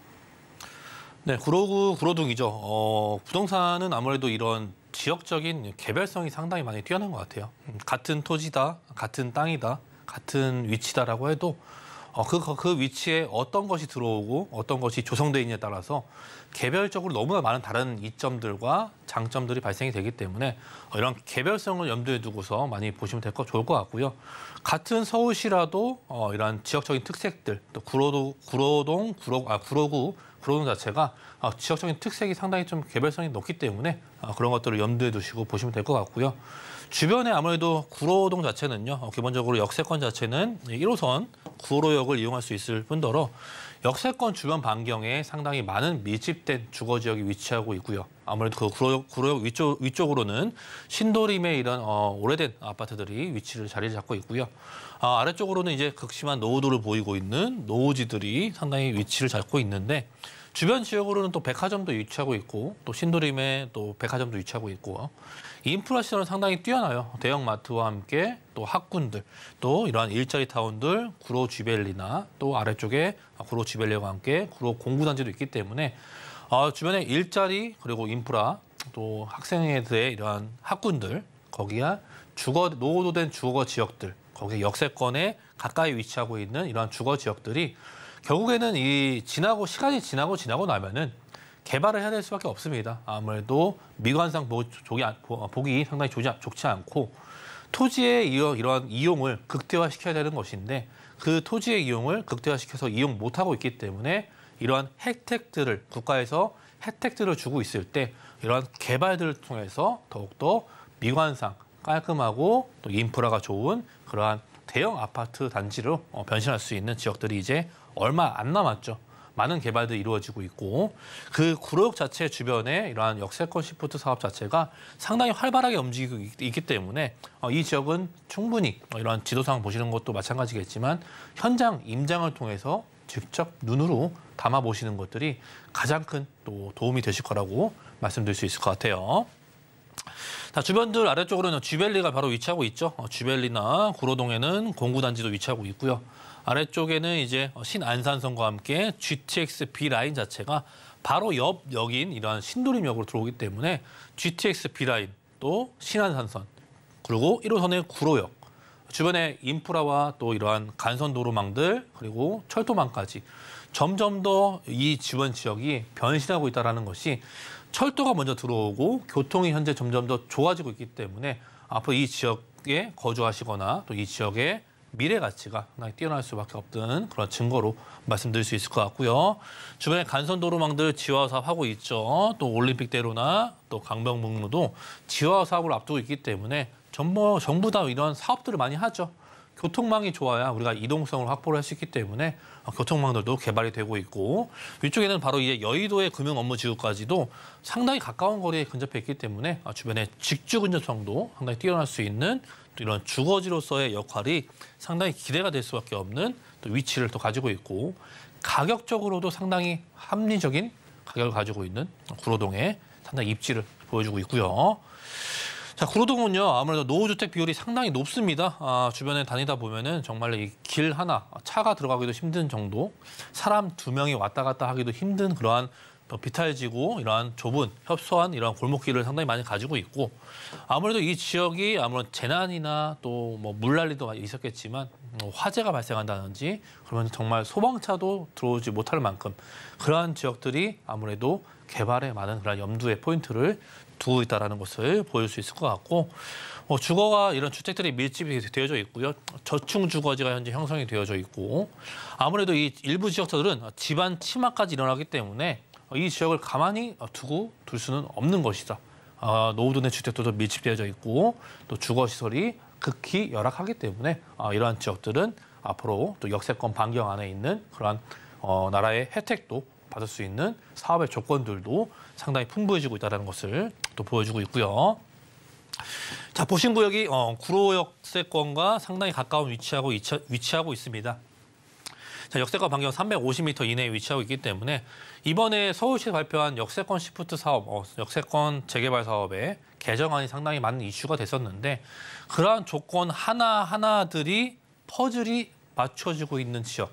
[SPEAKER 4] 네, 구로구 구로동이죠. 부동산은 아무래도 이런 지역적인 개별성이 상당히 많이 뛰어난 것 같아요. 같은 토지다, 같은 땅이다. 같은 위치다라고 해도 그 위치에 어떤 것이 들어오고 어떤 것이 조성되어 있느냐에 따라서 개별적으로 너무나 많은 다른 이점들과 장점들이 발생이 되기 때문에 이런 개별성을 염두에 두고서 많이 보시면 좋을 것 같고요. 같은 서울시라도 이런 지역적인 특색들, 또 구로구 자체가 지역적인 특색이 상당히 좀 개별성이 높기 때문에 그런 것들을 염두에 두시고 보시면 될 것 같고요. 주변에 아무래도 구로동 자체는요. 기본적으로 역세권 자체는 1호선 구로역을 이용할 수 있을 뿐더러 역세권 주변 반경에 상당히 많은 밀집된 주거지역이 위치하고 있고요. 아무래도 그 구로역 위쪽으로는 신도림의 이런 오래된 아파트들이 자리를 잡고 있고요. 아래쪽으로는 이제 극심한 노후도를 보이고 있는 노후지들이 상당히 위치를 잡고 있는데 주변 지역으로는 또 백화점도 위치하고 있고 또 신도림에 또 백화점도 위치하고 있고 인프라 시설은 상당히 뛰어나요. 대형마트와 함께 또 학군들, 또 이러한 일자리 타운들, 구로 쥐벨리나 또 아래쪽에 구로 쥐벨리와 함께 구로 공구단지도 있기 때문에 주변에 일자리 그리고 인프라 또 학생회들의 이러한 학군들, 거기에 노후도된 주거 지역들, 거기에 역세권에 가까이 위치하고 있는 이러한 주거 지역들이 결국에는 시간이 지나고 나면은 개발을 해야 될 수밖에 없습니다. 아무래도 미관상 보기 상당히 좋지 않고 토지의 이러한 이용을 극대화시켜야 되는 것인데 그 토지의 이용을 극대화시켜서 이용 못하고 있기 때문에 이러한 국가에서 혜택들을 주고 있을 때 이러한 개발들을 통해서 더욱더 미관상 깔끔하고 또 인프라가 좋은 그러한 대형 아파트 단지로 변신할 수 있는 지역들이 이제 얼마 안 남았죠. 많은 개발들이 이루어지고 있고 그 구로역 자체 주변에 이러한 역세권 시프트 사업 자체가 상당히 활발하게 움직이고 있기 때문에 이 지역은 충분히 이러한 지도상 보시는 것도 마찬가지겠지만 현장 임장을 통해서 직접 눈으로 담아보시는 것들이 가장 큰 또 도움이 되실 거라고 말씀드릴 수 있을 것 같아요. 자, 주변들 아래쪽으로는 쥐벨리가 바로 위치하고 있죠. 쥐벨리나 구로동에는 공구단지도 위치하고 있고요. 아래쪽에는 이제 신안산선과 함께 GTX B라인 자체가 바로 옆 역인 이러한 신도림역으로 들어오기 때문에 GTX B라인 또 신안산선 그리고 1호선의 구로역 주변의 인프라와 또 이러한 간선도로망들 그리고 철도망까지 점점 더 이 주변 지역이 변신하고 있다는 것이 철도가 먼저 들어오고 교통이 현재 점점 더 좋아지고 있기 때문에 앞으로 이 지역에 거주하시거나 또 이 지역의 미래 가치가 상당히 뛰어날 수밖에 없는 그런 증거로 말씀드릴 수 있을 것 같고요. 주변에 간선도로망들 지화 사업하고 있죠. 또 올림픽대로나 또 강변북로도 지화 사업을 앞두고 있기 때문에 전부 다 이런 사업들을 많이 하죠. 교통망이 좋아야 우리가 이동성을 확보를 할 수 있기 때문에 교통망들도 개발이 되고 있고 위쪽에는 바로 이제 여의도의 금융업무지구까지도 상당히 가까운 거리에 근접해 있기 때문에 주변의 직주 근접성도 상당히 뛰어날 수 있는 또 이런 주거지로서의 역할이 상당히 기대가 될 수밖에 없는 또 위치를 또 가지고 있고 가격적으로도 상당히 합리적인 가격을 가지고 있는 구로동의 상당히 입지를 보여주고 있고요. 자, 구로동은요, 아무래도 노후주택 비율이 상당히 높습니다. 주변에 다니다 보면은 정말 이 길 하나, 차가 들어가기도 힘든 정도, 사람 2명이 왔다 갔다 하기도 힘든 그러한 비탈지고 이러한 좁은 협소한 이러한 골목길을 상당히 많이 가지고 있고 아무래도 이 지역이 아무런 재난이나 또 뭐 물난리도 있었겠지만 화재가 발생한다든지 그러면 정말 소방차도 들어오지 못할 만큼 그러한 지역들이 아무래도 개발에 많은 그런 염두의 포인트를 두고 있다는 것을 보일 수 있을 것 같고 주거가 이런 주택들이 밀집이 되어져 있고요. 저층 주거지가 현재 형성이 되어져 있고 아무래도 이 일부 지역들은 집안 침하까지 일어나기 때문에 이 지역을 가만히 두고 둘 수는 없는 것이다. 노후도내 주택들도 밀집되어져 있고 또 주거시설이 극히 열악하기 때문에 이러한 지역들은 앞으로 또 역세권 반경 안에 있는 그러한 나라의 혜택도 받을 수 있는 사업의 조건들도 상당히 풍부해지고 있다는 것을 또 보여주고 있고요. 자, 보신 구역이 구로 역세권과 상당히 가까운 위치하고 있습니다. 자, 역세권 반경 350m 이내에 위치하고 있기 때문에 이번에 서울시에서 발표한 역세권 시프트 사업, 역세권 재개발 사업에 개정안이 상당히 많은 이슈가 됐었는데 그러한 조건 하나하나들이 퍼즐이 맞춰지고 있는 지역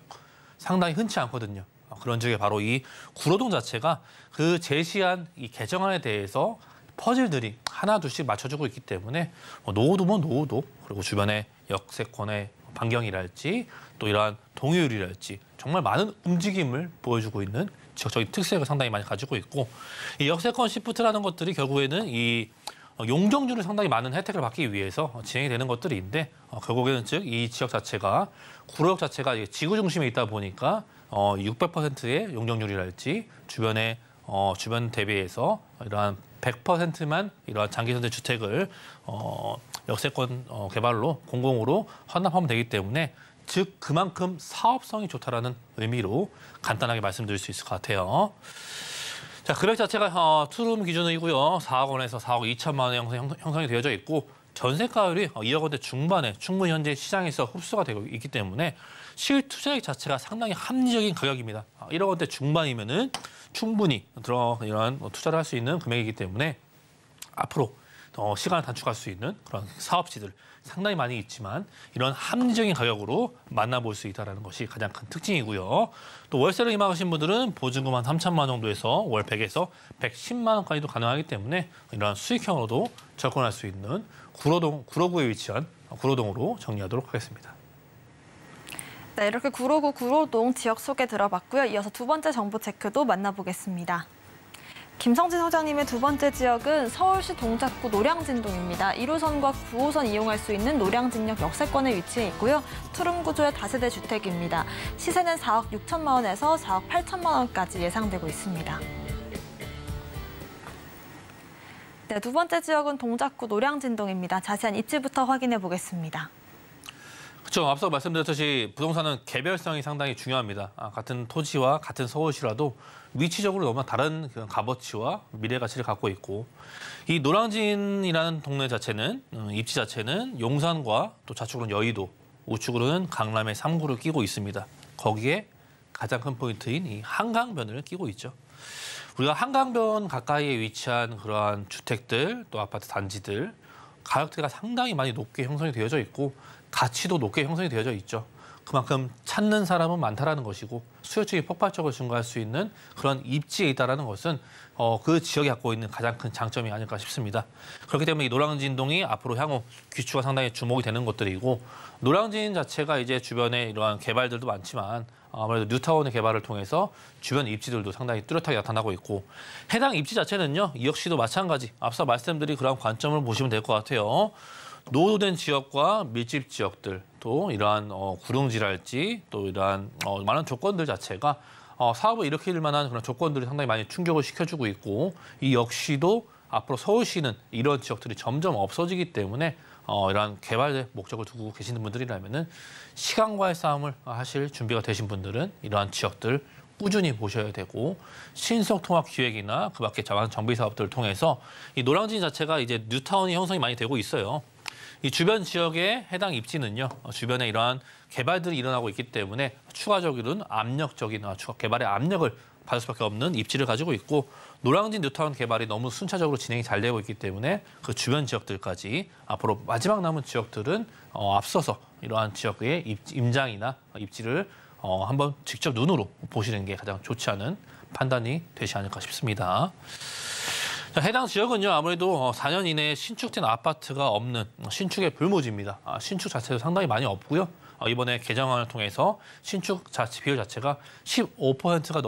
[SPEAKER 4] 상당히 흔치 않거든요. 그런 지역에 바로 이 구로동 자체가 그 제시한 이 개정안에 대해서 퍼즐들이 하나둘씩 맞춰주고 있기 때문에 노후도면 노후도 그리고 주변의 역세권의 반경이랄지 또 이러한 동의율이랄지 정말 많은 움직임을 보여주고 있는 지역적인 특색을 상당히 많이 가지고 있고 이 역세권 시프트라는 것들이 결국에는 이 용적률을 상당히 많은 혜택을 받기 위해서 진행이 되는 것들인데 결국에는 즉 이 지역 자체가 구로역 자체가 지구 중심에 있다 보니까 600%의 용적률이랄지 주변 대비해서 이러한 100%만 이러한 장기전세 주택을 역세권 개발로 공공으로 헌납하면 되기 때문에 즉 그만큼 사업성이 좋다라는 의미로 간단하게 말씀드릴 수 있을 것 같아요. 자, 금액 자체가 투룸 기준이고요. 4억 원에서 4억 2천만 원 형성이 되어져 있고 전세가율이 2억 원대 중반에 충분히 현재 시장에서 흡수가 되고 있기 때문에 실투자액 자체가 상당히 합리적인 가격입니다. 1억 원대 중반이면은 충분히 이런 투자를 할 수 있는 금액이기 때문에 앞으로 시간을 단축할 수 있는 그런 사업지들 상당히 많이 있지만 이런 합리적인 가격으로 만나볼 수 있다는 것이 가장 큰 특징이고요. 또 월세를 임하신 분들은 보증금 한 3천만 원 정도에서 월 100에서 110만 원까지도 가능하기 때문에 이러한 수익형으로도 접근할 수 있는 구로구에 위치한 구로동으로 정리하도록 하겠습니다.
[SPEAKER 2] 네, 이렇게 구로구 구로동 지역 소개 들어봤고요. 이어서 두 번째 정보 체크도 만나보겠습니다. 김성진 소장님의 두 번째 지역은 서울시 동작구 노량진동입니다. 1호선과 9호선 이용할 수 있는 노량진역 역세권에 위치해 있고요. 투룸 구조의 다세대 주택입니다. 시세는 4억 6천만 원에서 4억 8천만 원까지 예상되고 있습니다. 네, 두 번째 지역은 동작구 노량진동입니다. 자세한 입지부터 확인해 보겠습니다.
[SPEAKER 4] 그렇죠. 앞서 말씀드렸듯이 부동산은 개별성이 상당히 중요합니다. 같은 토지와 같은 서울시라도 위치적으로 너무나 다른 그런 값어치와 미래 가치를 갖고 있고 이 노량진이라는 동네 자체는 입지 자체는 용산과 또 좌측으로는 여의도, 우측으로는 강남의 3구를 끼고 있습니다. 거기에 가장 큰 포인트인 이 한강변을 끼고 있죠. 우리가 한강변 가까이에 위치한 그러한 주택들 또 아파트 단지들 가격대가 상당히 많이 높게 형성이 되어져 있고 가치도 높게 형성이 되어져 있죠. 그만큼 찾는 사람은 많다라는 것이고 수요층이 폭발적으로 증가할 수 있는 그런 입지에 있다라는 것은 그 지역이 갖고 있는 가장 큰 장점이 아닐까 싶습니다. 그렇기 때문에 이 노량진동이 앞으로 향후 귀추가 상당히 주목이 되는 것들이고 노량진 자체가 이제 주변에 이러한 개발들도 많지만 아무래도 뉴타운의 개발을 통해서 주변 입지들도 상당히 뚜렷하게 나타나고 있고 해당 입지 자체는요. 이 역시도 마찬가지 앞서 말씀드린 그런 관점을 보시면 될 것 같아요. 노후된 지역과 밀집 지역들 또 이러한 구릉지랄지 또 이러한 많은 조건들 자체가 사업을 일으킬 만한 그런 조건들이 상당히 많이 충족을 시켜주고 있고 이 역시도 앞으로 서울시는 이런 지역들이 점점 없어지기 때문에 이러한 개발의 목적을 두고 계시는 분들이라면은 시간과의 싸움을 하실 준비가 되신 분들은 이러한 지역들 꾸준히 보셔야 되고 신속 통합 기획이나 그밖에 많은 정비 사업들을 통해서 이 노량진 자체가 이제 뉴타운이 형성이 많이 되고 있어요. 이 주변 지역의 해당 입지는요. 주변에 이러한 개발들이 일어나고 있기 때문에 추가적인 압력적인 개발의 압력을 받을 수밖에 없는 입지를 가지고 있고 노량진 뉴타운 개발이 너무 순차적으로 진행이 잘 되고 있기 때문에 그 주변 지역들까지 앞으로 마지막 남은 지역들은 앞서서 이러한 지역의 임장이나 입지를 한번 직접 눈으로 보시는 게 가장 좋지 않은 판단이 되지 않을까 싶습니다. 자, 해당 지역은요 아무래도 4년 이내에 신축된 아파트가 없는 신축의 불모지입니다. 신축 자체도 상당히 많이 없고요. 이번에 개정안을 통해서 신축 비율 자체가 15%가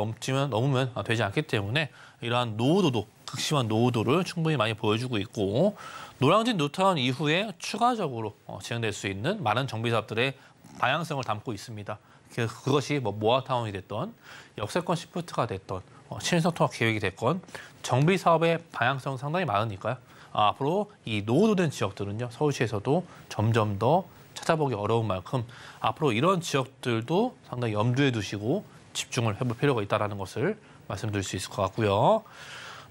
[SPEAKER 4] 넘으면 되지 않기 때문에 이러한 노후도도 극심한 노후도를 충분히 많이 보여주고 있고 노량진 뉴타운 이후에 추가적으로 진행될 수 있는 많은 정비 사업들의 방향성을 담고 있습니다. 그것이 뭐 모아타운이 됐던 역세권 시프트가 됐던 신속통합 계획이 됐건 정비 사업의 방향성 상당히 많으니까요. 앞으로 이 노후도된 지역들은요 서울시에서도 점점 더 찾아보기 어려운 만큼 앞으로 이런 지역들도 상당히 염두에 두시고 집중을 해볼 필요가 있다는 것을 말씀드릴 수 있을 것 같고요.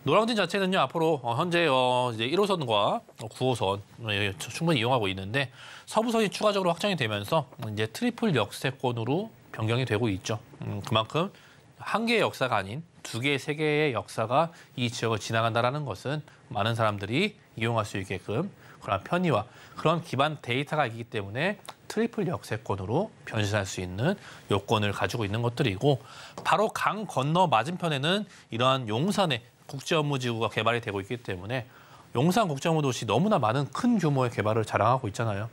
[SPEAKER 4] 노량진 자체는요 앞으로 현재 이제 1호선과 9호선 충분히 이용하고 있는데 서부선이 추가적으로 확장이 되면서 이제 트리플 역세권으로 변경이 되고 있죠. 그만큼 한 개의 역사가 아닌 두 개, 세 개의 역사가 이 지역을 지나간다는 것은 많은 사람들이 이용할 수 있게끔 그런 편의와 그런 기반 데이터가 있기 때문에 트리플 역세권으로 변신할 수 있는 요건을 가지고 있는 것들이고 바로 강 건너 맞은편에는 이러한 용산의 국제업무지구가 개발이 되고 있기 때문에 용산 국제업무도시 너무나 많은 큰 규모의 개발을 자랑하고 있잖아요.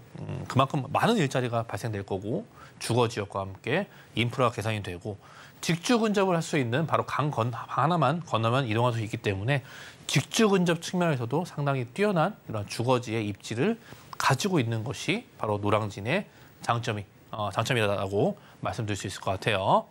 [SPEAKER 4] 그만큼 많은 일자리가 발생될 거고 주거지역과 함께 인프라가 개선이 되고 직주 근접을 할 수 있는 바로 강 하나만 건너면 이동할 수 있기 때문에 직주 근접 측면에서도 상당히 뛰어난 이런 주거지의 입지를 가지고 있는 것이 바로 노량진의 장점이라고 말씀드릴 수 있을 것 같아요.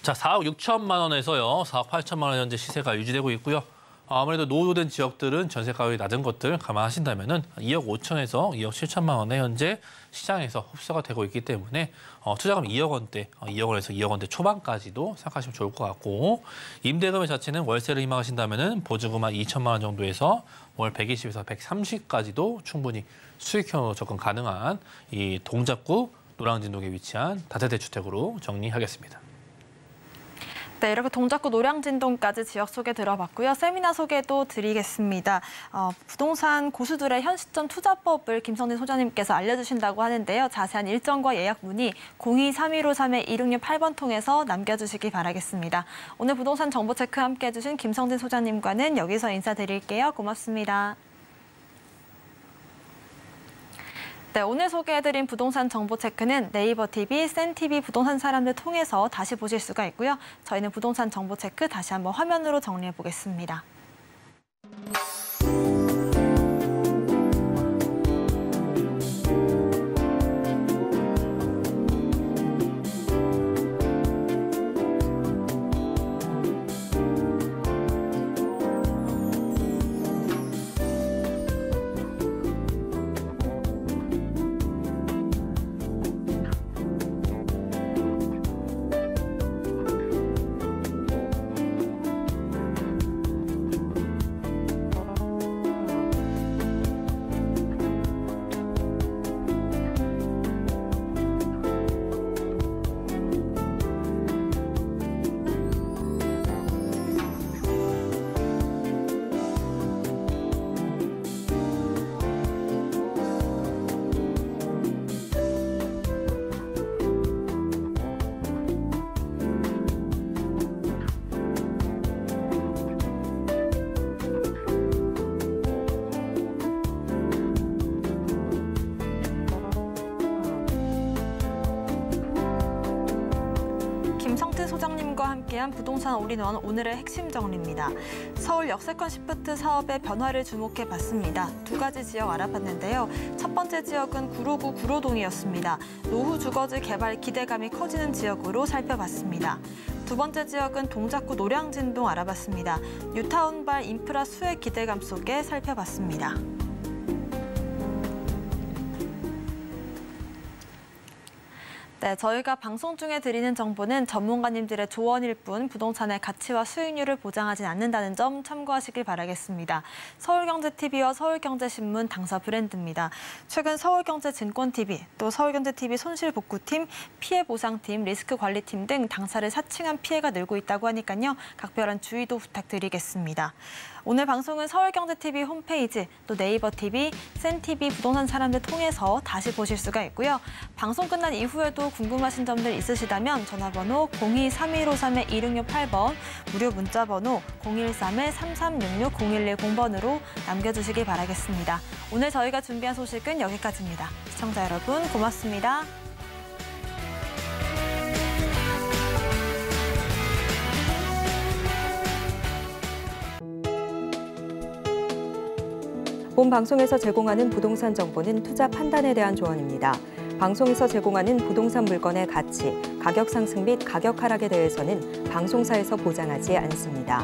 [SPEAKER 4] 자, 4억 6천만 원에서요. 4억 8천만 원 현재 시세가 유지되고 있고요. 아무래도 노후된 지역들은 전세 가격이 낮은 것들 감안하신다면은 2억 5천에서 2억 7천만 원에 현재 시장에서 흡수가 되고 있기 때문에 투자금 2억 원대, 2억 원에서 2억 원대 초반까지도 생각하시면 좋을 것 같고 임대금의 자체는 월세를 희망하신다면은 보증금 한 2천만 원 정도에서 월 120에서 130까지도 충분히 수익형으로 접근 가능한 이 동작구 노량진동에 위치한 다세대 주택으로 정리하겠습니다.
[SPEAKER 2] 네, 이렇게 동작구 노량진동까지 지역 소개 들어봤고요. 세미나 소개도 드리겠습니다. 부동산 고수들의 현 시점 투자법을 김성진 소장님께서 알려주신다고 하는데요. 자세한 일정과 예약 문의 02-3153-2668번 통해서 남겨주시기 바라겠습니다. 오늘 부동산 정보 체크 함께해 주신 김성진 소장님과는 여기서 인사드릴게요. 고맙습니다. 네, 오늘 소개해드린 부동산 정보 체크는 네이버 TV, 센TV 부동산 사람들 통해서 다시 보실 수가 있고요. 저희는 부동산 정보 체크 다시 한번 화면으로 정리해 보겠습니다. 함께한 부동산 올인원 오늘의 핵심 정리입니다. 서울 역세권 시프트 사업의 변화를 주목해 봤습니다. 두 가지 지역 알아봤는데요. 첫 번째 지역은 구로구 구로동이었습니다. 노후 주거지 개발 기대감이 커지는 지역으로 살펴봤습니다. 두 번째 지역은 동작구 노량진동 알아봤습니다. 뉴타운발 인프라 수혜 기대감 속에 살펴봤습니다. 네, 저희가 방송 중에 드리는 정보는 전문가님들의 조언일 뿐 부동산의 가치와 수익률을 보장하진 않는다는 점 참고하시길 바라겠습니다. 서울경제TV와 서울경제신문 당사 브랜드입니다. 최근 서울경제증권TV, 또 서울경제TV 손실복구팀, 피해보상팀, 리스크관리팀 등 당사를 사칭한 피해가 늘고 있다고 하니까요. 각별한 주의도 부탁드리겠습니다. 오늘 방송은 서울경제TV 홈페이지, 또 네이버TV, 센TV 부동산 사람들 통해서 다시 보실 수가 있고요. 방송 끝난 이후에도 궁금하신 점들 있으시다면 전화번호 02-3153-2668번, 무료 문자번호 013-3366-0110번으로 남겨주시기 바라겠습니다. 오늘 저희가 준비한 소식은 여기까지입니다. 시청자 여러분 고맙습니다.
[SPEAKER 1] 본 방송에서 제공하는 부동산 정보는 투자 판단에 대한 조언입니다. 방송에서 제공하는 부동산 물건의 가치, 가격 상승 및 가격 하락에 대해서는 방송사에서 보장하지 않습니다.